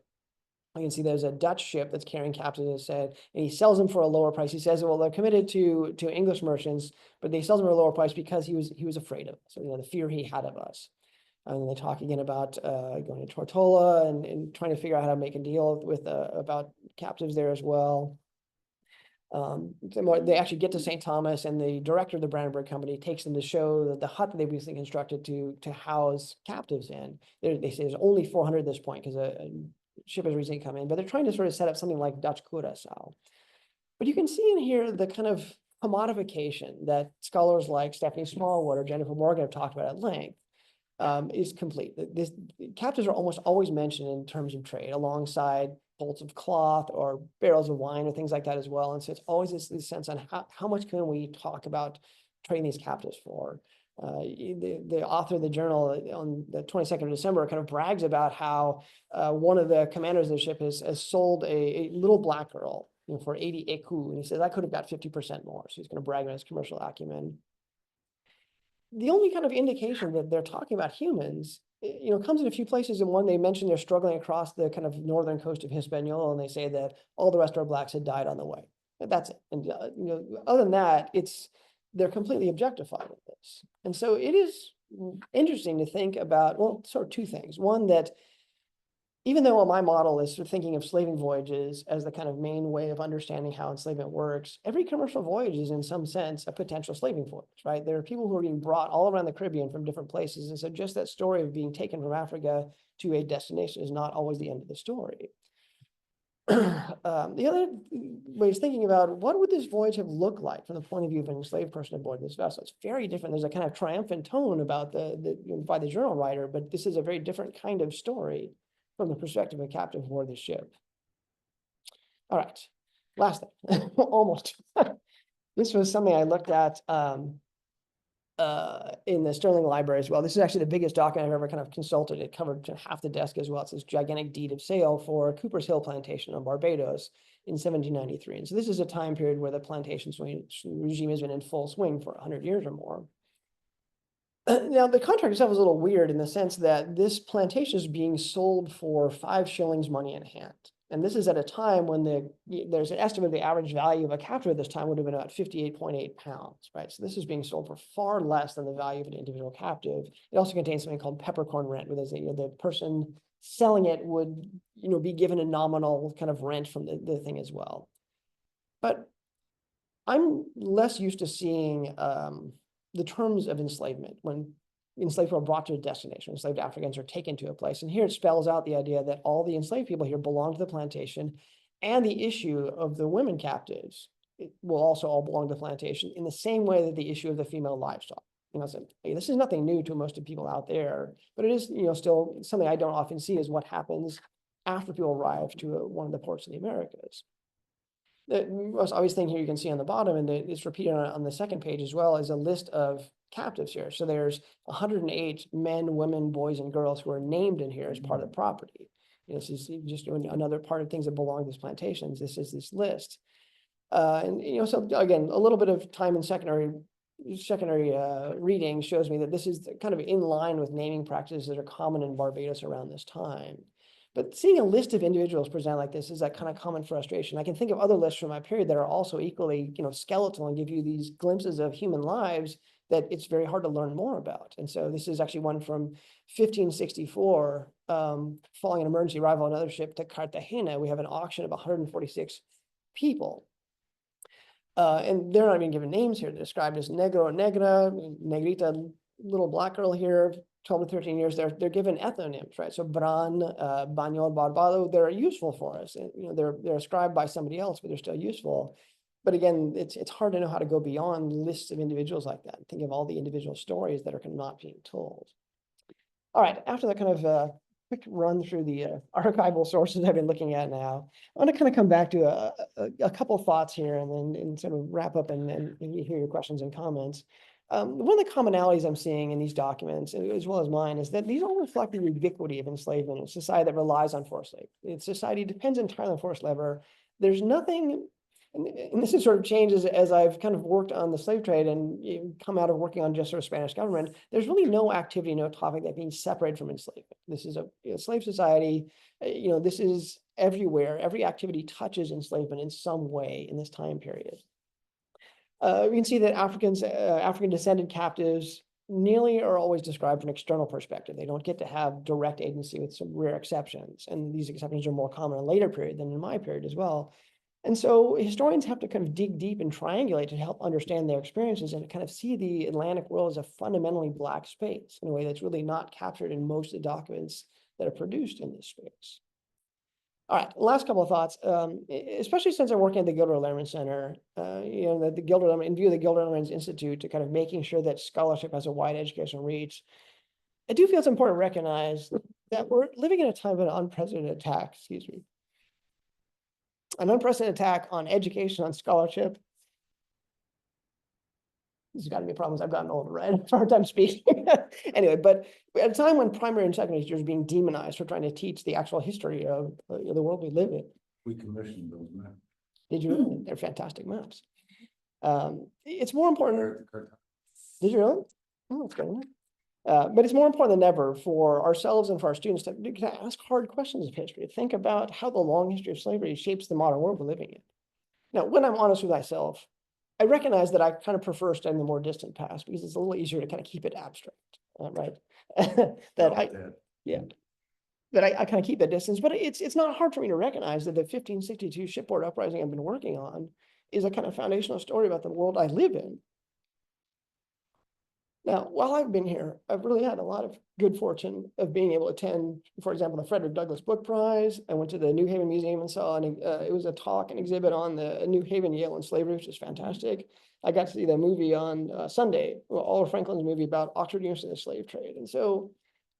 you can see there's a Dutch ship that's carrying captives, as I said, and he sells them for a lower price. He says, well, they're committed to English merchants, but they sell them for a lower price because he was afraid of us, so, the fear he had of us. And they talk again about going to Tortola and trying to figure out how to make a deal with about captives there as well. They actually get to St. Thomas, and the director of the Brandenburg Company takes them to show the hut that they recently constructed to house captives in. They say there's only 400 at this point because a ship has recently come in, but they're trying to sort of set up something like Dutch Curaçao. But you can see in here the kind of commodification that scholars like Stephanie Smallwood or Jennifer Morgan have talked about at length. Is complete. Captives are almost always mentioned in terms of trade alongside bolts of cloth or barrels of wine or things like that as well. And so it's always this sense on how much can we talk about trading these captives for. The author of the journal on the 22nd of December kind of brags about how one of the commanders of the ship has sold a little black girl for 80 écus. And he says, I could have got 50% more. So he's going to brag on his commercial acumen. The only kind of indication that they're talking about humans, comes in a few places. And one, they mention they're struggling across the kind of northern coast of Hispaniola, and they say that all the rest of our blacks had died on the way. That's it. And other than that, they're completely objectified with this. And so it is interesting to think about, well, sort of 2 things. One, that even though my model is sort of thinking of slaving voyages as the kind of main way of understanding how enslavement works, every commercial voyage is in some sense a potential slaving voyage, right? There are people who are being brought all around the Caribbean from different places. And so just that story of being taken from Africa to a destination is not always the end of the story. The other way is thinking about what would this voyage have looked like from the point of view of an enslaved person aboard this vessel. It's very different. There's a kind of triumphant tone about by the journal writer, but this is a very different kind of story from the perspective of a captive aboard the ship. All right, last thing, almost. This was something I looked at in the Sterling Library as well. This is actually the biggest document I've ever kind of consulted. It covered half the desk as well. It's this gigantic deed of sale for Cooper's Hill Plantation on Barbados in 1793. And so this is a time period where the plantation regime has been in full swing for 100 years or more. Now, the contract itself is a little weird in the sense that this plantation is being sold for 5 shillings money in hand. And this is at a time when there's an estimate of the average value of a captive at this time would have been about 58.8 pounds, right? So this is being sold for far less than the value of an individual captive. It also contains something called peppercorn rent, where the person selling it would, be given a nominal kind of rent from the thing as well. But I'm less used to seeing the terms of enslavement when enslaved people are brought to a destination. Enslaved Africans are taken to a place. And here it spells out the idea that all the enslaved people here belong to the plantation, and the issue of the women captives will also all belong to the plantation in the same way that the issue of the female livestock. So, this is nothing new to most of the people out there, but it is, still something I don't often see is what happens after people arrive to one of the ports of the Americas. The most obvious thing here you can see on the bottom, and it's repeated on the second page as well, is a list of captives here. So there's 108 men, women, boys, and girls who are named in here as part of the property. This is just another part of things that belong to these plantations. This is this list. And so again, a little bit of time in secondary reading shows me that this is kind of in line with naming practices that are common in Barbados around this time. But seeing a list of individuals presented like this is that kind of common frustration. I can think of other lists from my period that are also equally, skeletal and give you these glimpses of human lives that it's very hard to learn more about. And so this is actually one from 1564, following an emergency arrival on another ship to Cartagena. We have an auction of 146 people. And they're not even given names here. They're described as negro or negra, negrita, little black girl here, 12 to 13 years. They're given ethnonyms, right? So Bran, Bañol, Barbado, they're useful for us. And, they're ascribed by somebody else, but they're still useful. But again, it's hard to know how to go beyond lists of individuals like that. Think of all the individual stories that are not being told. All right, after that kind of quick run through the archival sources I've been looking at now, I want to kind of come back to a couple of thoughts here and sort of wrap up and hear your questions and comments. One of the commonalities I'm seeing in these documents, as well as mine, is that these all reflect the ubiquity of enslavement in a society that relies on forced labor. Its society depends entirely on forced labor. There's nothing, and this has sort of changed as I've kind of worked on the slave trade and come out of working on just sort of Spanish government. There's really no activity, no topic that being separated from enslavement. This is a slave society. This is everywhere. Every activity touches enslavement in some way in this time period. We can see that African descended captives nearly are always described from an external perspective. They don't get to have direct agency with some rare exceptions. And these exceptions are more common in a later period than in my period as well. And so historians have to kind of dig deep and triangulate to help understand their experiences and kind of see the Atlantic world as a fundamentally Black space in a way that's really not captured in most of the documents that are produced in this space. All right, last couple of thoughts, especially since I'm working at the Gilder Lehrman Center, the Gilder, in view of the Gilder Lehrman Institute to kind of making sure that scholarship has a wide educational reach. I do feel it's important to recognize that we're living in a time of an unprecedented attack, an unprecedented attack on education, on scholarship. There's got to be problems. I've gotten older, right? It's a hard time speaking. Anyway, but at a time when primary and secondary teachers are being demonized for trying to teach the actual history of the world we live in. We commissioned those maps. Did you? They're fantastic maps. It's more important. Did you really? Oh, that's good. But it's more important than ever for ourselves and for our students to ask hard questions of history, to think about how the long history of slavery shapes the modern world we're living in. Now, when I'm honest with myself, I recognize that I kind of prefer studying the more distant past because it's a little easier to kind of keep it abstract, right? That I kind of keep that distance, but it's not hard for me to recognize that the 1562 shipboard uprising I've been working on is a kind of foundational story about the world I live in. Now, while I've been here, I've really had a lot of good fortune of being able to attend, for example, the Frederick Douglass Book Prize. I went to the New Haven Museum and saw, it was a talk and exhibit on the New Haven, Yale, and slavery, which is fantastic. I got to see the movie on Sunday, Oliver Franklin's movie about Oxford University and the slave trade. And so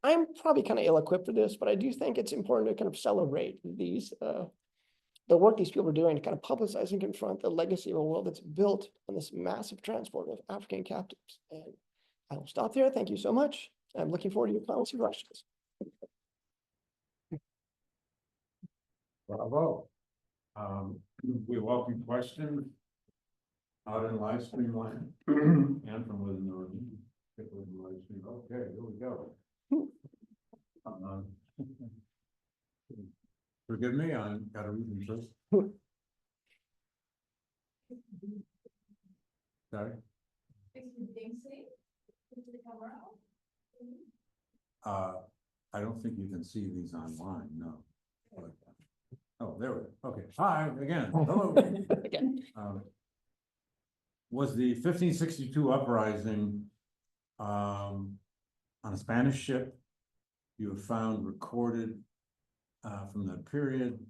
I'm probably kind of ill-equipped for this, but I do think it's important to kind of celebrate these, the work these people are doing to kind of publicize and confront the legacy of a world that's built on this massive transport of African captives. And I will stop there. Thank you so much. I'm looking forward to your comments and questions. Bravo. We welcome questions out in live stream line and from within the room. Okay, here we go. Forgive me, I got to read them first. Sorry. I don't think you can see these online, no. Oh, there we go. Okay. Hi again. Hello. Again. Was the 1562 uprising on a Spanish ship you have found recorded from that period?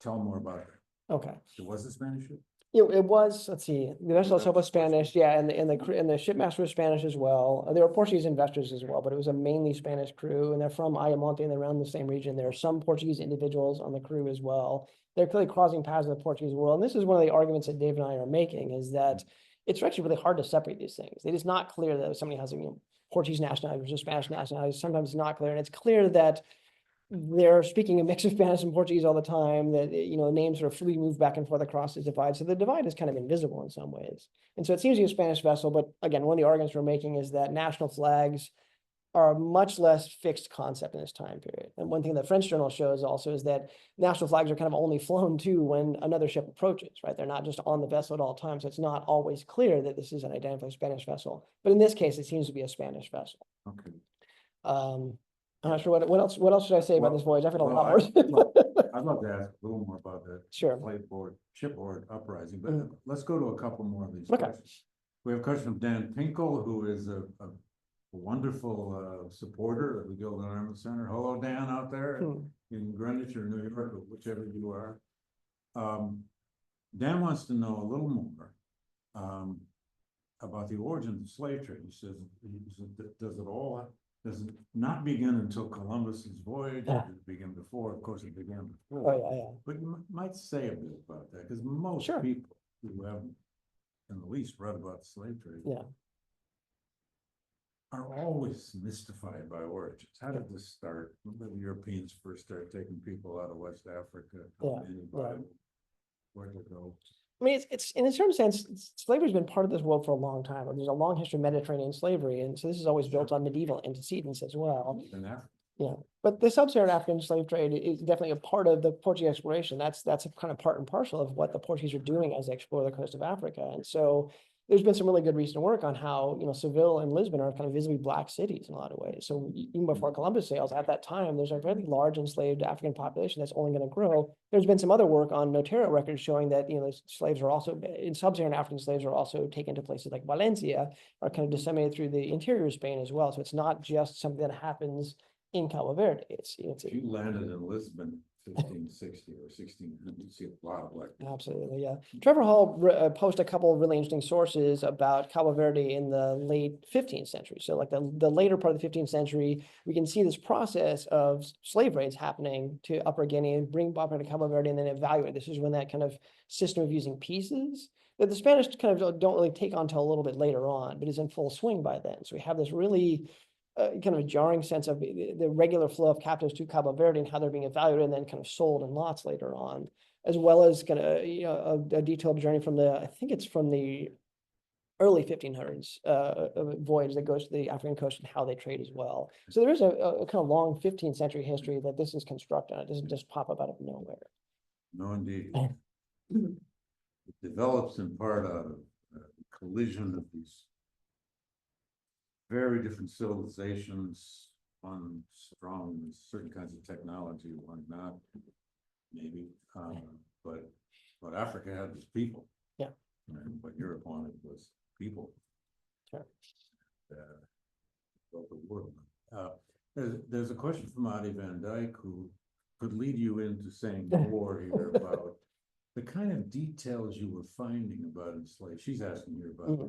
Tell more about it. Okay. It was a Spanish ship? It was, let's see, the vessel itself was Spanish, yeah, and the shipmaster was Spanish as well. There were Portuguese investors as well, but it was a mainly Spanish crew, and they're from Ayamonte and they're around the same region. There are some Portuguese individuals on the crew as well. They're clearly crossing paths with the Portuguese world, and this is one of the arguments that Dave and I are making, is that it's actually really hard to separate these things. It is not clear that somebody has a Portuguese nationality versus Spanish nationality. Sometimes it's not clear, and it's clear that they're speaking a mix of Spanish and Portuguese all the time, that, names sort of freely move back and forth across the divide. So the divide is kind of invisible in some ways. And so it seems to be a Spanish vessel, but again, one of the arguments we're making is that national flags are a much less fixed concept in this time period. And one thing that French journal shows also is that national flags are kind of only flown to when another ship approaches, right? They're not just on the vessel at all times. So it's not always clear that this is an identified Spanish vessel. But in this case, it seems to be a Spanish vessel. Okay. I'm not sure what else should I say about this voyage? I've got a lot more. I'd love to ask a little more about that. Sure. Shipboard uprising, but let's go to a couple more of these Okay. questions. We have a question from Dan Pinkel, who is a wonderful supporter of the Gilder Lehrman Center. Hello, Dan, out there in Greenwich or New York, or whichever you are. Dan wants to know a little more about the origin of the slave trade. He says, does it not begin until Columbus's voyage? Yeah. Or did it begin before? Of course, it began before. Oh, yeah. But you might say a bit about that, because most Sure. people who haven't in the least read about the slave trade Yeah. are always mystified by origins. How did this start? When the Europeans first started taking people out of West Africa? Yeah, Where to go? I mean, it's in a certain sense, slavery's been part of this world for a long time. There's a long history of Mediterranean slavery, and so this is always built on medieval antecedents as well. In Africa. Yeah, but the sub-Saharan African slave trade is definitely a part of the Portuguese exploration. That's a kind of part and parcel of what the Portuguese are doing as they explore the coast of Africa. And so there's been some really good recent work on how, Seville and Lisbon are kind of visibly black cities in a lot of ways. So even before Columbus sails, at that time, there's a very large enslaved African population that's only going to grow. There's been some other work on notarial records showing that, slaves are also, in sub-Saharan African slaves are also taken to places like Valencia, are kind of disseminated through the interior of Spain as well. So it's not just something that happens in Cabo Verde. It's If you landed in Lisbon 1560 or 1600, you'd see a lot of black people. Absolutely, yeah. Trevor Hall posted a couple of really interesting sources about Cabo Verde in the late 15th century. So like the later part of the 15th century, we can see this process of slave raids happening to Upper Guinea and bring Bob to Cabo Verde and then evaluate. This is when that kind of system of using pieces that the Spanish kind of don't really take on until a little bit later on, but is in full swing by then. So we have this really kind of a jarring sense of the regular flow of captives to Cabo Verde and how they're being evaluated and then kind of sold in lots later on, as well as kind of, a detailed journey from I think it's from the early 1500s, a voyage that goes to the African coast and how they trade as well. So there is a kind of long 15th century history that this is constructed on. It doesn't just pop up out of nowhere. No, indeed. It develops in part out of collision of these very different civilizations, one strong in certain kinds of technology, one not, maybe. But Africa had these people. Yeah. And what Europe wanted was people. Sure. Built the world. There's a question from Adi Van Dyke who could lead you into saying more here about the kind of details you were finding about enslaved. She's asking here about.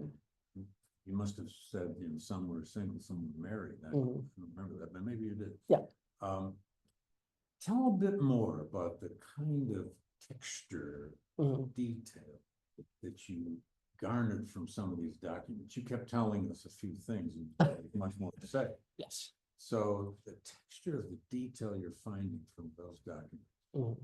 You must have said, some were single, some were married. I don't remember that, but maybe you did. Yeah. Tell a bit more about the kind of texture, detail that you garnered from some of these documents. You kept telling us a few things and much more to say. Yes. So the texture of the detail you're finding from those documents.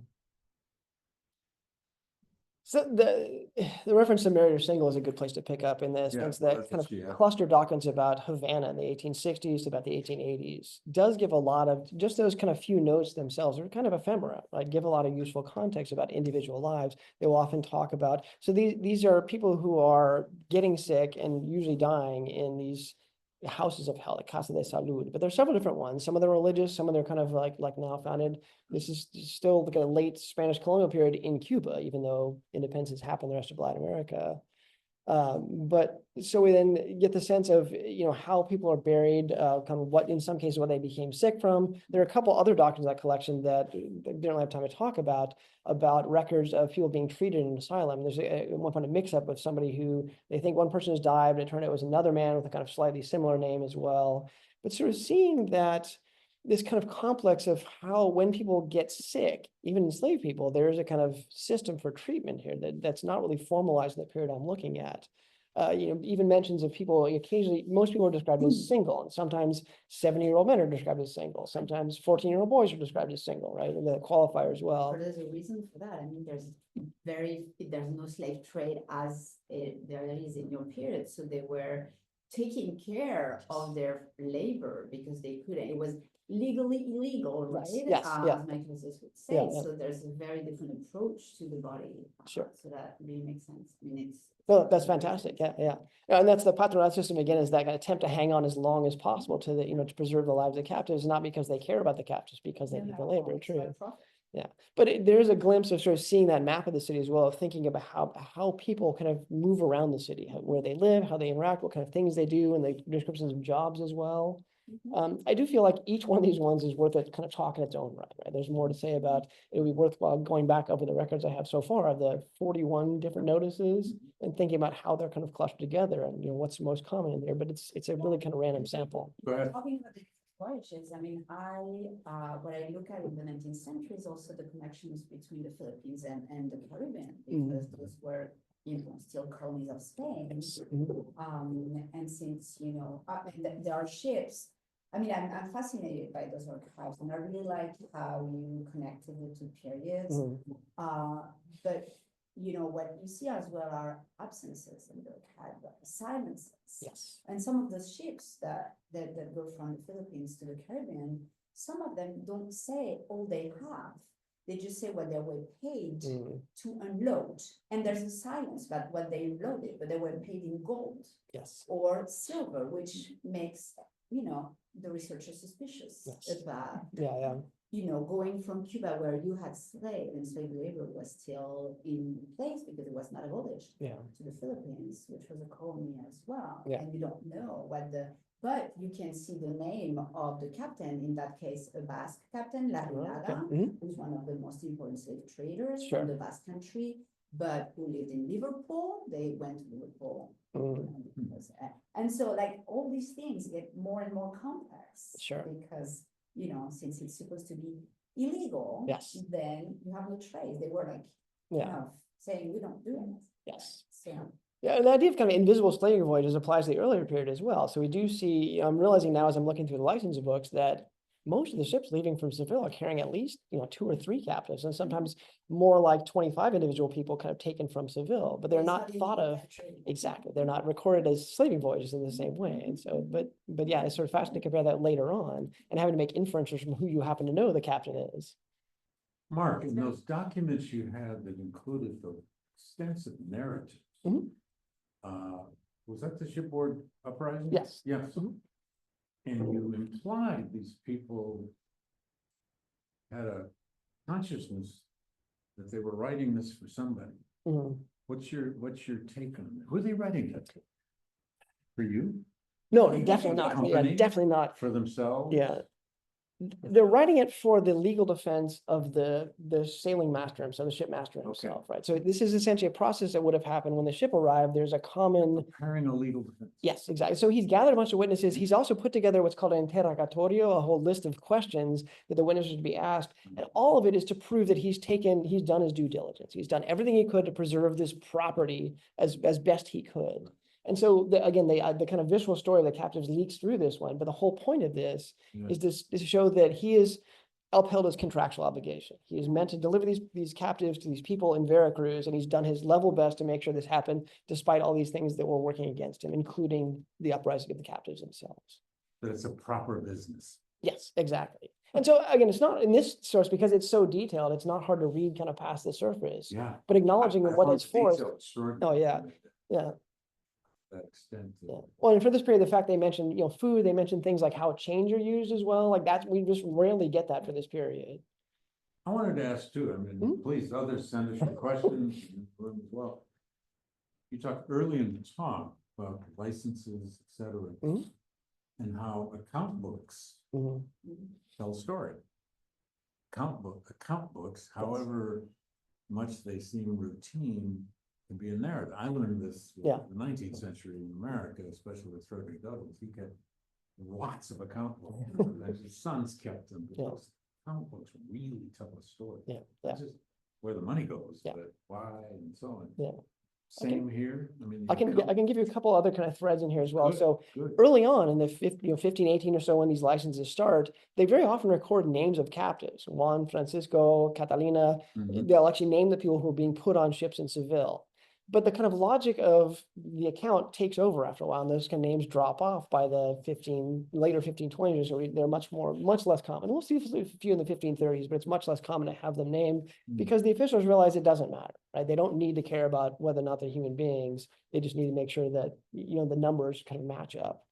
So the reference to married or single is a good place to pick up in this sense that kind of cluster documents about Havana in the 1860s to about the 1880s does give a lot of just those kind of few notes themselves are kind of ephemera, right? Give a lot of useful context about individual lives. They will often talk about, so these are people who are getting sick and usually dying in these houses of hell, like Casa de Salud, but there's several different ones. Some of them are religious, some of them are kind of like now founded. This is still the kind of late Spanish colonial period in Cuba, even though independence has happened in the rest of Latin America. But so we then get the sense of, how people are buried, kind of what, in some cases, what they became sick from. There are a couple other documents in that collection that they don't have time to talk about records of people being treated in an asylum. There's at one point a mix-up with somebody who they think one person has died, but it turned out it was another man with a kind of slightly similar name as well. But sort of seeing that this kind of complex of how when people get sick, even enslaved people, there is a kind of system for treatment here that's not really formalized in the period I'm looking at. Even mentions of people occasionally, most people are described as single, and sometimes 70-year-old men are described as single, sometimes 14-year-old boys are described as single, right? And the qualifier as well. But there's a reason for that. I mean, there's no slave trade as there is in your period. So they were taking care of their labor because they couldn't. It was legally illegal, right? Yes, yeah. As my would say. Yeah, yeah. So there's a very different approach to the body. Sure. So that really makes sense. I mean, it's. No, that's fantastic. Yeah, yeah. And that's the patronat system again, is that attempt to hang on as long as possible to the, to preserve the lives of captives, not because they care about the captives, because they need the labor. True. Yeah, but there's a glimpse of sort of seeing that map of the city as well, of thinking about how people kind of move around the city, where they live, how they interact, what kind of things they do, and the descriptions of jobs as well. I do feel like each one of these ones is worth it kind of talk in its own right? There's more to say about, it would be worthwhile going back over the records I have so far of the 41 different notices and thinking about how they're kind of clustered together and, what's most common in there, but it's a really kind of random sample. Go ahead. Talking about the voyages, I mean, what I look at in the 19th century is also the connections between the Philippines and the Caribbean, because those were, still colonies of Spain. And since, there are ships, I mean, I'm fascinated by those archives, and I really like how you connected the two periods. But what you see as well are absences in the archive, silences. Yes. And some of the ships that go from the Philippines to the Caribbean, some of them don't say all they have. They just say what they were paid to unload. And there's a silence about what they unloaded, but they were paid in gold. Yes. Or silver, which makes, the researcher suspicious about, going from Cuba, where you had slave labor was still in place because it was not abolished, to the Philippines, which was a colony as well. And you don't know but you can see the name of the captain, in that case, a Basque captain, who's one of the most important slave traders from the Basque country, but who lived in Liverpool. They went to Liverpool. And so all these things get more and more complex. Because, since it's supposed to be illegal, then you have no trace. They were saying we don't do it. Yes. So. Yeah, and the idea of kind of invisible slaving voyages applies to the earlier period as well. So we do see, I'm realizing now as I'm looking through the license books that most of the ships leaving from Seville are carrying at least, 2 or 3 captives, and sometimes more like 25 individual people kind of taken from Seville, but they're not thought of exactly. They're not recorded as slaving voyages in the same way. And so, but yeah, it's sort of fascinating to compare that later on and having to make inferences from who you happen to know the captain is. Mark, in those documents you had that included the extensive narrative, was that the shipboard uprising? Yes. Yes. And you implied these people had a consciousness that they were writing this for somebody. What's your take on that? Who are they writing it? For you? No, definitely not. Company? Yeah, definitely not. For themselves? Yeah. They're writing it for the legal defense of the sailing master himself, the shipmaster himself, right? So this is essentially a process that would have happened when the ship arrived. There's a common. Preparing a legal defense. Yes, exactly. So he's gathered a bunch of witnesses. He's also put together what's called an interrogatorio, a whole list of questions that the witnesses would be asked. And all of it is to prove that he's done his due diligence. He's done everything he could to preserve this property as best he could. And so again, the kind of visual story of the captives leaks through this one, but the whole point of this is to show that he is upheld his contractual obligation. He is meant to deliver these captives to these people in Veracruz, and he's done his level best to make sure this happened, despite all these things that were working against him, including the uprising of the captives themselves. That it's a proper business. Yes, exactly. And so again, it's not in this source because it's so detailed, it's not hard to read kind of past the surface. Yeah. But acknowledging what it's for. Oh, yeah. That extent. Well, and for this period, the fact they mentioned, food, they mentioned things like how chains are used as well. Like that, we just rarely get that for this period. I wanted to ask too, please, others send us your questions in the room as well. you talked early in the talk about licenses, et cetera. Mhm. And how account books Mhm. tell a story. Account books, however much they seem routine, can be a narrative. I learned this with Yeah. the 19th century in America, especially with Frederick Douglass. He kept lots of account books. And his sons kept them. But Yeah. those account books really tell a story. Yeah, Not just where the money goes, Yeah. but why and so on. Yeah. Same here. I mean, I can give you a couple other kind of threads in here as well. Good, So good. early on in the 1518 or so, when these licenses start, they very often record names of captives. Juan, Francisco, Catalina. Mhm. They'll actually name the people who are being put on ships in Seville. But the kind of logic of the account takes over after a while, and those kind of names drop off by the later 1520s, or so they're much less common. We'll see a few in the 1530s, but it's much less common to have them named Mm. because the officials realize it doesn't matter, right? They don't need to care about whether or not they're human beings. They just need to make sure that, the numbers kind of match up.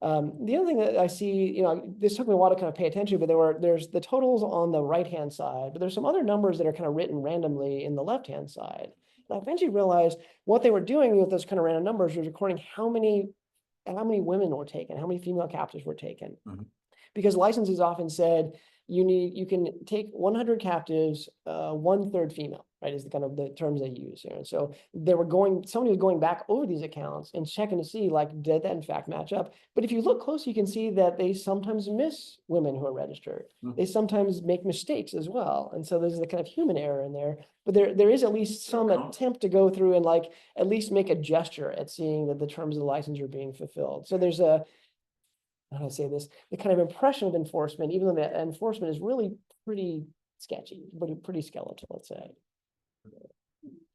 The other thing that I see, this took me a while to kind of pay attention, but there's the totals on the right-hand side, but there's some other numbers that are kind of written randomly in the left-hand side. And I eventually realized what they were doing with those kind of random numbers was recording how many women were taken, how many female captives were taken. Mhm. Because licenses often said you can take 100 captives, 1/3 female, right, is the kind of the terms they use here. And so somebody was going back over these accounts and checking to see, like, did that in fact match up? But if you look close, you can see that they sometimes miss women who are registered. Mhm. They sometimes make mistakes as well. And so there's the kind of human error in there, but there is at least some Account- attempt to go through and, like, at least make a gesture at seeing that the terms of the license are being fulfilled. So there's how do I say this, the kind of impression of enforcement, even though the enforcement is really pretty sketchy, pretty skeletal, let's say.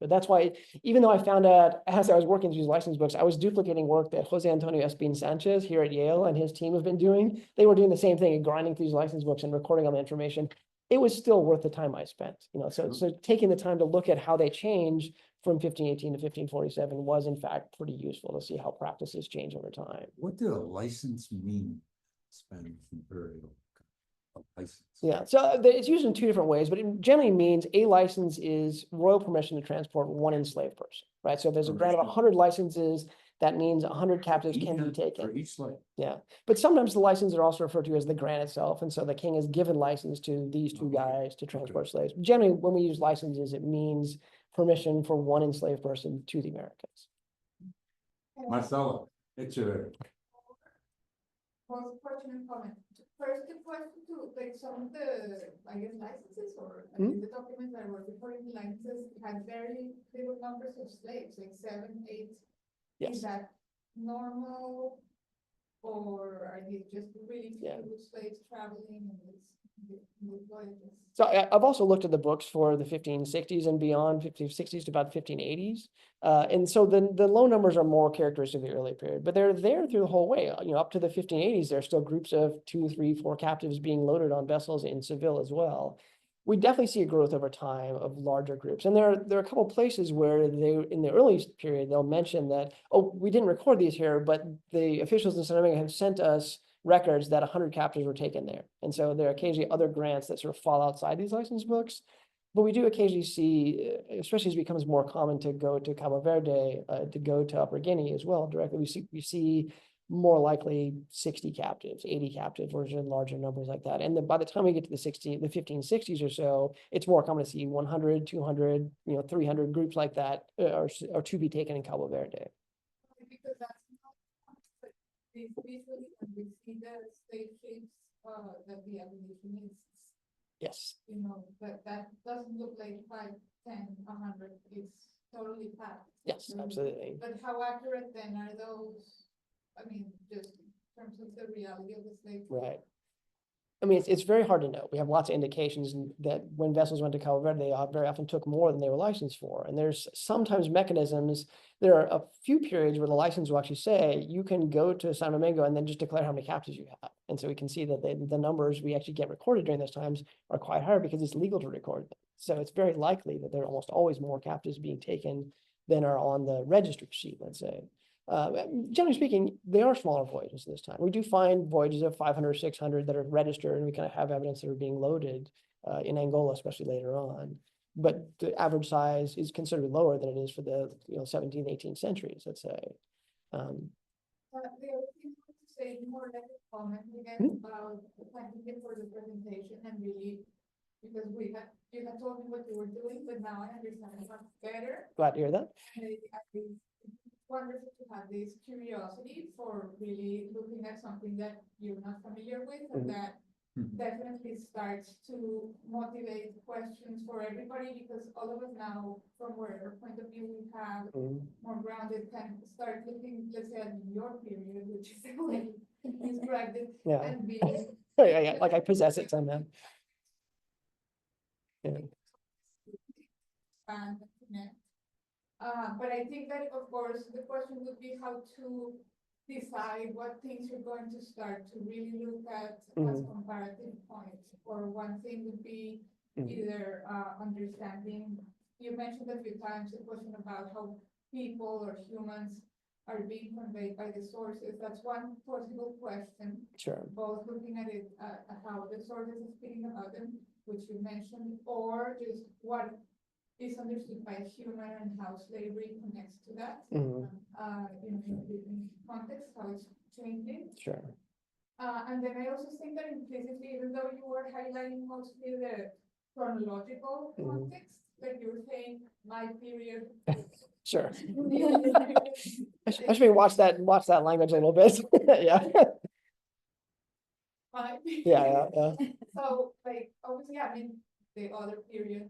But that's why, even though I found out as I was working through these license books, I was duplicating work that Jose Antonio Espín Sanchez here at Yale and his team have been doing. They were doing the same thing, grinding through these license books and recording all the information. It was still worth the time I spent, so taking the time to look at how they change from 1518 to 1547 was in fact pretty useful to see how practices change over time. What did a license mean? Spanish imperial license. Yeah, so it's used in two different ways, but it generally means a license is royal permission to transport one enslaved person, right? So if there's a grant of 100 licenses, that means 100 captives can be For taken. each slave. Yeah, but sometimes the licenses are also referred to as the grant itself, and so the king has given license to these two Okay. guys to transport slaves. Generally, when we use licenses, it means permission for one enslaved person to the Americas. Marcella, it's a. Question and comment. First, the question to, like, some of the, I guess, licenses or the documents that were reporting the licenses had very little numbers of slaves, like 7, 8. Yes. Is that normal? Or are these just really few Yeah. slaves traveling and with voyages? So I've also looked at the books for the 1560s and beyond, 1560s to about 1580s. And so the low numbers are more characteristic of the early period, but they're there through the whole way. Up to the 1580s, there are still groups of 2, 3, 4 captives being loaded on vessels in Seville as well. We definitely see a growth over time of larger groups. And there are a couple of places where in the early period, they'll mention that, oh, we didn't record these here, but the officials in San Domingo have sent us records that 100 captives were taken there. And so there are occasionally other grants that sort of fall outside these license books. But we do occasionally see, especially as it becomes more common to go to Cabo Verde, to go to Upper Guinea as well directly, we see more likely 60 captives, 80 captives, or larger numbers like that. And then by the time we get to the 1560s or so, it's more common to see 100, 200, 300 groups like that are to be taken in Cabo Verde. Because that's not, visually, when we see the slave ships, that the abolitionists, Yes. that doesn't look like 5, 10, 100, it's totally packed. Yes, absolutely. But how accurate then are those? I mean, just in terms of the reality of the slave trade. Right. I mean, it's very hard to know. We have lots of indications that when vessels went to Cabo Verde, they very often took more than they were licensed for. And there's sometimes mechanisms. There are a few periods where the license will actually say you can go to San Domingo and then just declare how many captives you have. And so we can see that the numbers we actually get recorded during those times are quite higher because it's legal to record them. So it's very likely that there are almost always more captives being taken than are on the registry sheet, let's say. Generally speaking, they are smaller voyages this time. We do find voyages of 500, 600 that are registered, and we kind of have evidence that are being loaded in Angola, especially later on. but the average size is considerably lower than it is for the, 17th, 18th centuries, let's say. The other thing I want to say more like a comment again about thanking you for the presentation and really, because you had told me what you were doing, but now I understand it much better. Glad to hear that. I think it's wonderful to have this curiosity for really looking at something that you're not familiar with and that definitely starts to motivate questions for everybody because all of us now, from whatever point of view we have, more grounded, can start looking, let's say, at your period, which is the way you described it, Yeah. and be Yeah, like I possess it somehow. Yeah. and connect. But I think that, of course, the question would be how to decide what things you're going to start to really look at as comparative points. Or one thing would be either understanding, you mentioned a few times the question about how people or humans are being conveyed by the sources. That's one possible question. Sure. Both looking at it, how the sources are speaking about them, which you mentioned, or just what is understood by human and how slavery connects to that. In context, how it's changing. Sure. And then I also think that implicitly, even though you were highlighting mostly the chronological context, like you were saying, my period. Sure. I should maybe watch that language a little bit. Yeah. Yeah. So, like, obviously, I mean, the other period.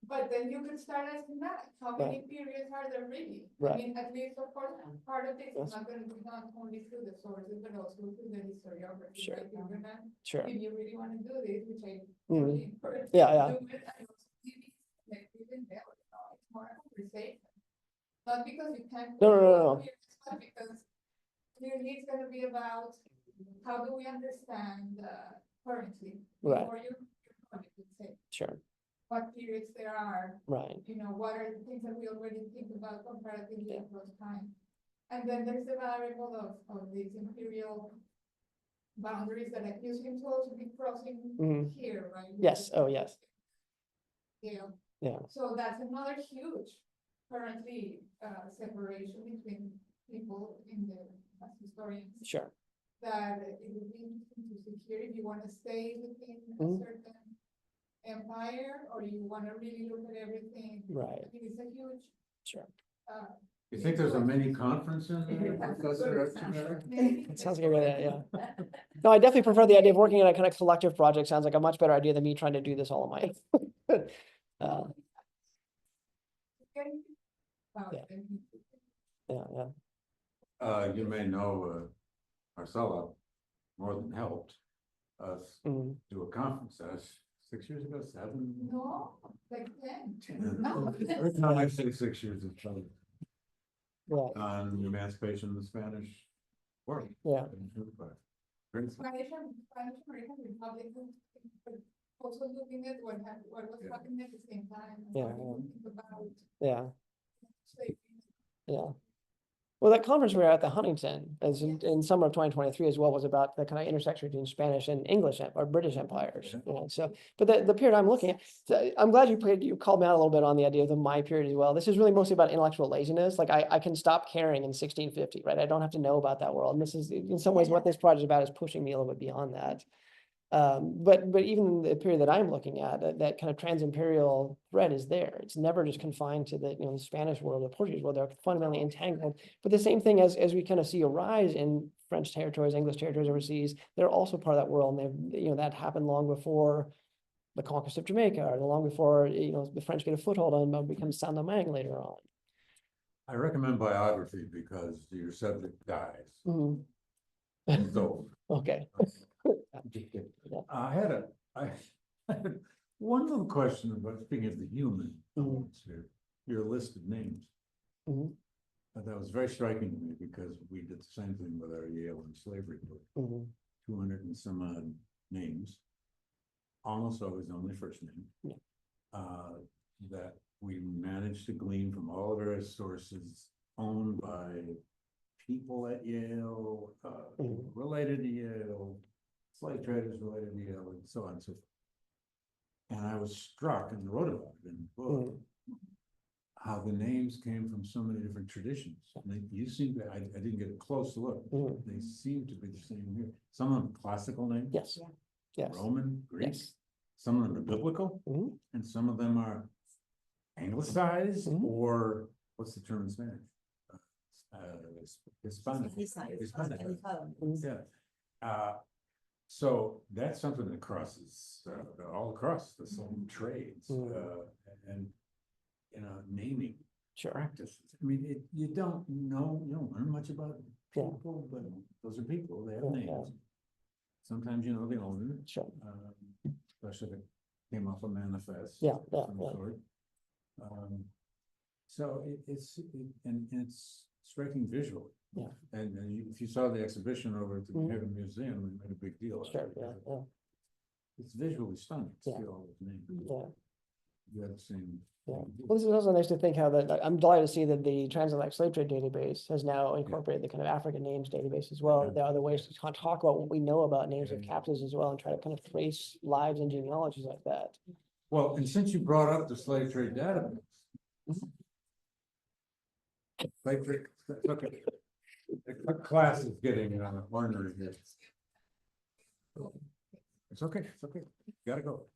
But then you could start asking that, how many periods are there really? Right. I mean, at least, of course, part of this is not going to be done only through the sources, but also through the historiography. Sure. Like, you're gonna, Sure. if you really want to do this, which I really encourage Yeah, you to do it, I also think it's collective endeavor, it's more a conversation. Not because you can't. No. But because clearly it's going to be about how do we understand currently before you say. Sure. What periods there are, Right. What are the things that we already think about comparatively across time. And then there's the variable of these imperial boundaries that you seem to also be crossing here, right? Yes. Oh, yes. Yeah. Yeah. So that's another huge currently separation between people in the as historians. Sure. That it would be interesting to see here if you want to stay within a certain empire, or you want to really look at everything. Right. I think it's a huge. Sure. You think there's a mini conference in there, Professor? It sounds like a good idea. No, I definitely prefer the idea of working in a kind of collective project. Sounds like a much better idea than me trying to do this all on my own. Yeah. You may know, Marcella more than helped us do a conference 6 years ago, 7? No, like 10. No, I say 6 years is probably. Right. On emancipation of the Spanish world. Yeah. Spanish American Republic, but also looking at what was happening at the same time. Yeah. Well, that conference we were at the Huntington as in summer of 2023 as well was about the kind of intersection between Spanish and English or British empires. So, but the period I'm looking at, so I'm glad you called me out a little bit on the idea of the my period as well. This is really mostly about intellectual laziness. Like I can stop caring in 1650, right? I don't have to know about that world. And this is in some ways what this project is about, is pushing me a little bit beyond that. But even the period that I'm looking at, that kind of trans-imperial thread is there. It's never just confined to the the Spanish world or Portuguese world. They're fundamentally entangled. But the same thing as we kind of see a rise in French territories, English territories overseas, they're also part of that world. And they've that happened long before the conquest of Jamaica, or long before the French get a foothold and become Saint-Domingue later on. I recommend biography because your subject dies. So Okay. I had one little question about, speaking of the human elements here, your list of names. That was very striking to me because we did the same thing with our Yale and slavery book. 200 and some odd names, almost always only first name, that we managed to glean from all of our sources owned by people at Yale, related to Yale, slave traders related to Yale, and so on and so forth. And I was struck and wrote about it in the book. How the names came from so many different traditions. You seem to, I didn't get a close look. They seem to be the same here. Some of them classical names. Yes, yes, Roman, Greek. yes. Some of them are biblical, and some of them are anglicized, or what's the term in Spanish? Hispanic. Yeah. So that's something that crosses all across the same trades, and naming Sure. practices. I mean, you don't learn much about people, but those are people. They have names. Sometimes they own it. Sure. Especially if it came off a manifest. Yeah. Sort. So it's striking visually. Yeah. And if you saw the exhibition over at the Haven Museum, we made a big deal out of Sure, it. yeah. It's visually stunning to Yeah. see all those names. Yeah. You have the same. Yeah. Well, this is also nice to think how that, I'm delighted to see that the Transatlantic Slave Trade database has now incorporated the kind of African names database as well. Yeah. There are other ways to kind of talk about what we know about names of captives as well, and try to kind of trace lives and genealogies like that. Well, and since you brought up the slave trade database. Slave trade, okay. The class is getting ornery here. It's okay, gotta go.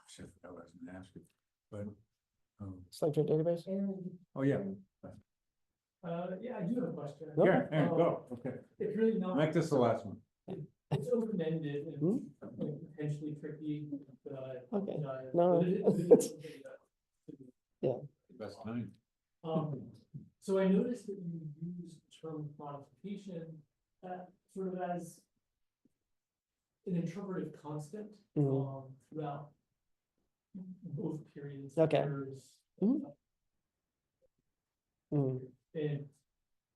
Shit, I wasn't asking, but, Slave trade database? oh, yeah. Yeah, I do have a question. No. Yeah, and go, okay. It's really not, Make this the last one. it's open-ended and potentially tricky, but. Okay. but No. it is Best time. So I noticed that you use the term modification sort of as an interpretive constant throughout both periods. Okay. Eras. And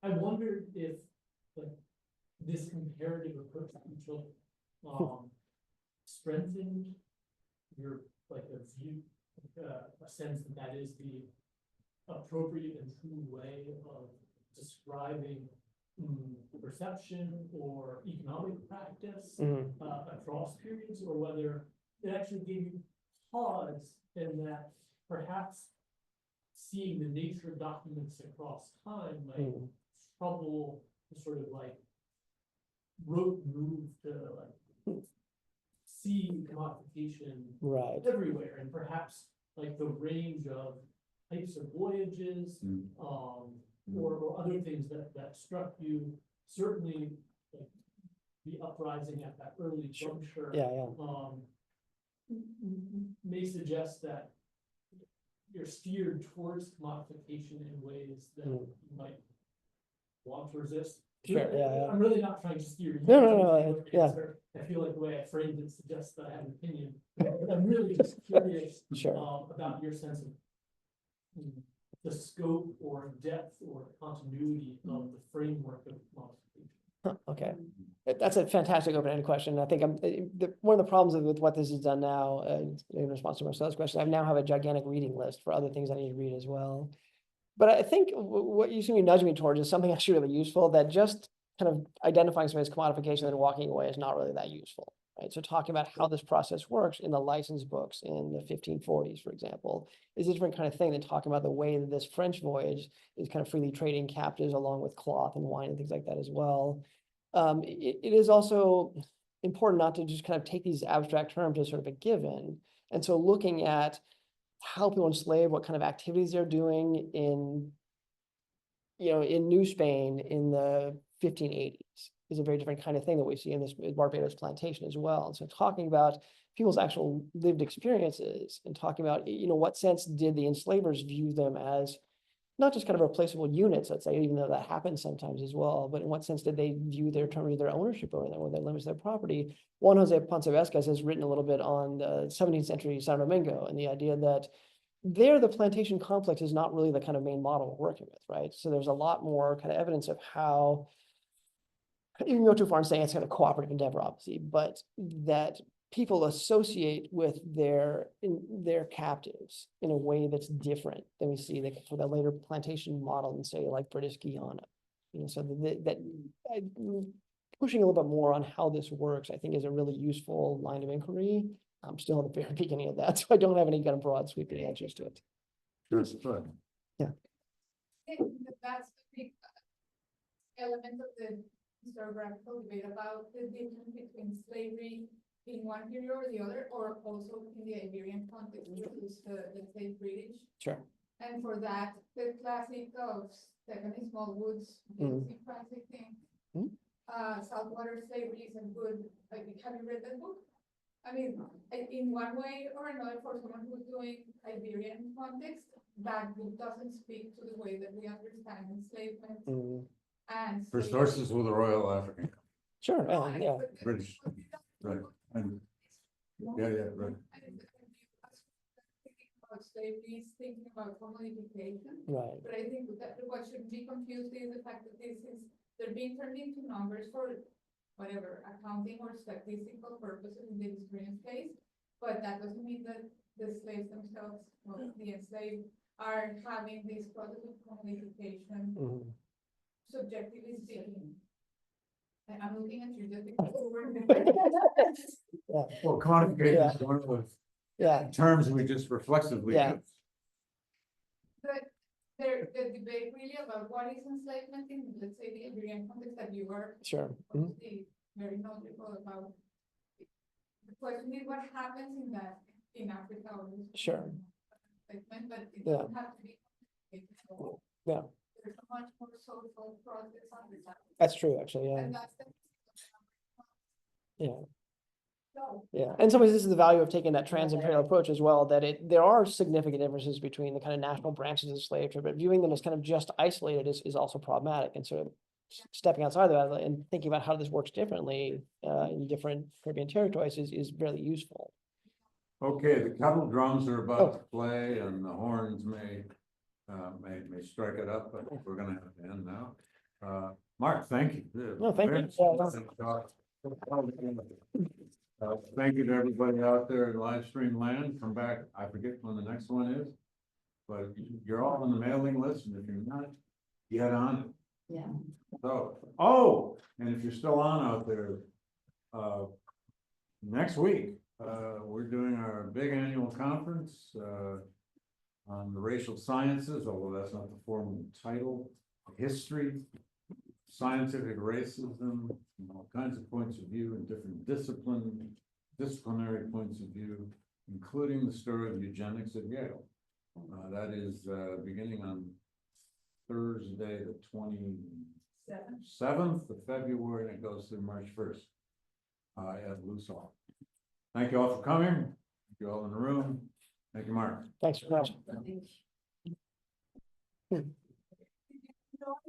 I wondered if like this comparative approach that you took strengthened your like a view, a sense that is the appropriate and true way of describing perception or economic practice across periods, or whether it actually gave you pause in that perhaps seeing the nature of documents across time might trouble the sort of like rote move to like see commodification everywhere, and perhaps like the range of types of voyages or other things that struck you, certainly like the uprising at that early juncture may suggest that you're steered towards commodification in ways that you might want to resist. Sure, I'm really not trying to steer you. No, I feel like the way I framed it suggests that I have an opinion. I'm really just curious about your sense of the scope or depth or continuity of the framework of modification. Okay, that's a fantastic open-ended question. I think one of the problems with what this has done now, in response to Marcel's question, I now have a gigantic reading list for other things I need to read as well. But I think what you seem to nudge me towards is something actually really useful, that just kind of identifying somebody's commodification and walking away is not really that useful, right? So talking about how this process works in the license books in the 1540s, for example, is a different kind of thing than talking about the way that this French voyage is kind of freely trading captives along with cloth and wine and things like that as well. It is also important not to just kind of take these abstract terms as sort of a given. And so looking at how people enslave, what kind of activities they're doing in New Spain in the 1580s is a very different kind of thing that we see in this Barbados plantation as well. And so talking about people's actual lived experiences and talking about, what sense did the enslavers view them as not just kind of replaceable units, let's say, even though that happens sometimes as well, but in what sense did they view their terms of their ownership over them, or their limits of their property? Juan Jose Ponce Vescas has written a little bit on the 17th century San Domingo and the idea that there, the plantation complex is not really the kind of main model we're working with, right? So there's a lot more kind of evidence of how, you can go too far in saying it's kind of cooperative endeavor, obviously, but that people associate with their captives in a way that's different than we see for the later plantation model in, say, like British Guiana. So that pushing a little bit more on how this works, I think, is a really useful line of inquiry. I'm still at the very beginning of that, so I don't have any kind of broad sweeping answers to it. That's good. That's the big element of the historiographical debate about the difference between slavery in one period or the other, or also in the Iberian context versus the say British. Sure. And for that, the classic of Stephanie Smallwood's Mm. GLC prize, I think. Mm. Saltwater Slavery is a good, like, have you read that book? I mean, in one way or another, for someone who's doing Iberian context, that book doesn't speak to the way that we understand enslavement Mm. and. For slavery. sources with the Royal African, Sure, Right, yeah, but- British, right, and, yeah, right. About slavery is thinking about commodification, right, but I think that what should be confused is the fact that they're being turned into numbers for whatever accounting or statistical purposes in the experience case, but that doesn't mean that the slaves themselves, well, the enslaved, are having this process of commodification, Mhm. subjectively speaking. And I'm looking at you just because we're. Well, commodification is one of the yeah, terms we just reflexively Yeah. use. But the debate really about what is enslavement in, let's say, the Iberian context that you were sure. Mhm. obviously very knowledgeable about. The question is what happens in that, in Africa or. Sure. Enslavement, but it Yeah. doesn't have to be. So Yeah. There's a much more social process under that. That's true, actually, yeah, And that's the. yeah. So, Yeah, in some ways, this is the value of taking that trans-imperial approach as well, that there are significant differences between the kind of national branches of slave trade, but viewing them as kind of just isolated is also problematic, and sort of stepping outside of that and thinking about how this works differently in different Caribbean territories is really useful. Okay, the kettle drums are Oh. about to play and the horns may strike it up, but we're gonna have to end now. Mark, thank you. No, thank you. Thank you to everybody out there in live stream land. Come back. I forget when the next one is. But you're all on the mailing list, and if you're not, get on it. Yeah. So, and if you're still on out there, next week, we're doing our big annual conference, on the racial sciences, although that's not the formal title, history, scientific racism, from all kinds of points of view and different disciplinary points of view, including the story of eugenics at Yale. That is, beginning on Thursday, the 27th of February, and it goes through March 1st, at Loose Hall. Thank you all for coming. Thank you all in the room. Thank you, Mark. Thanks very much. I think. you know,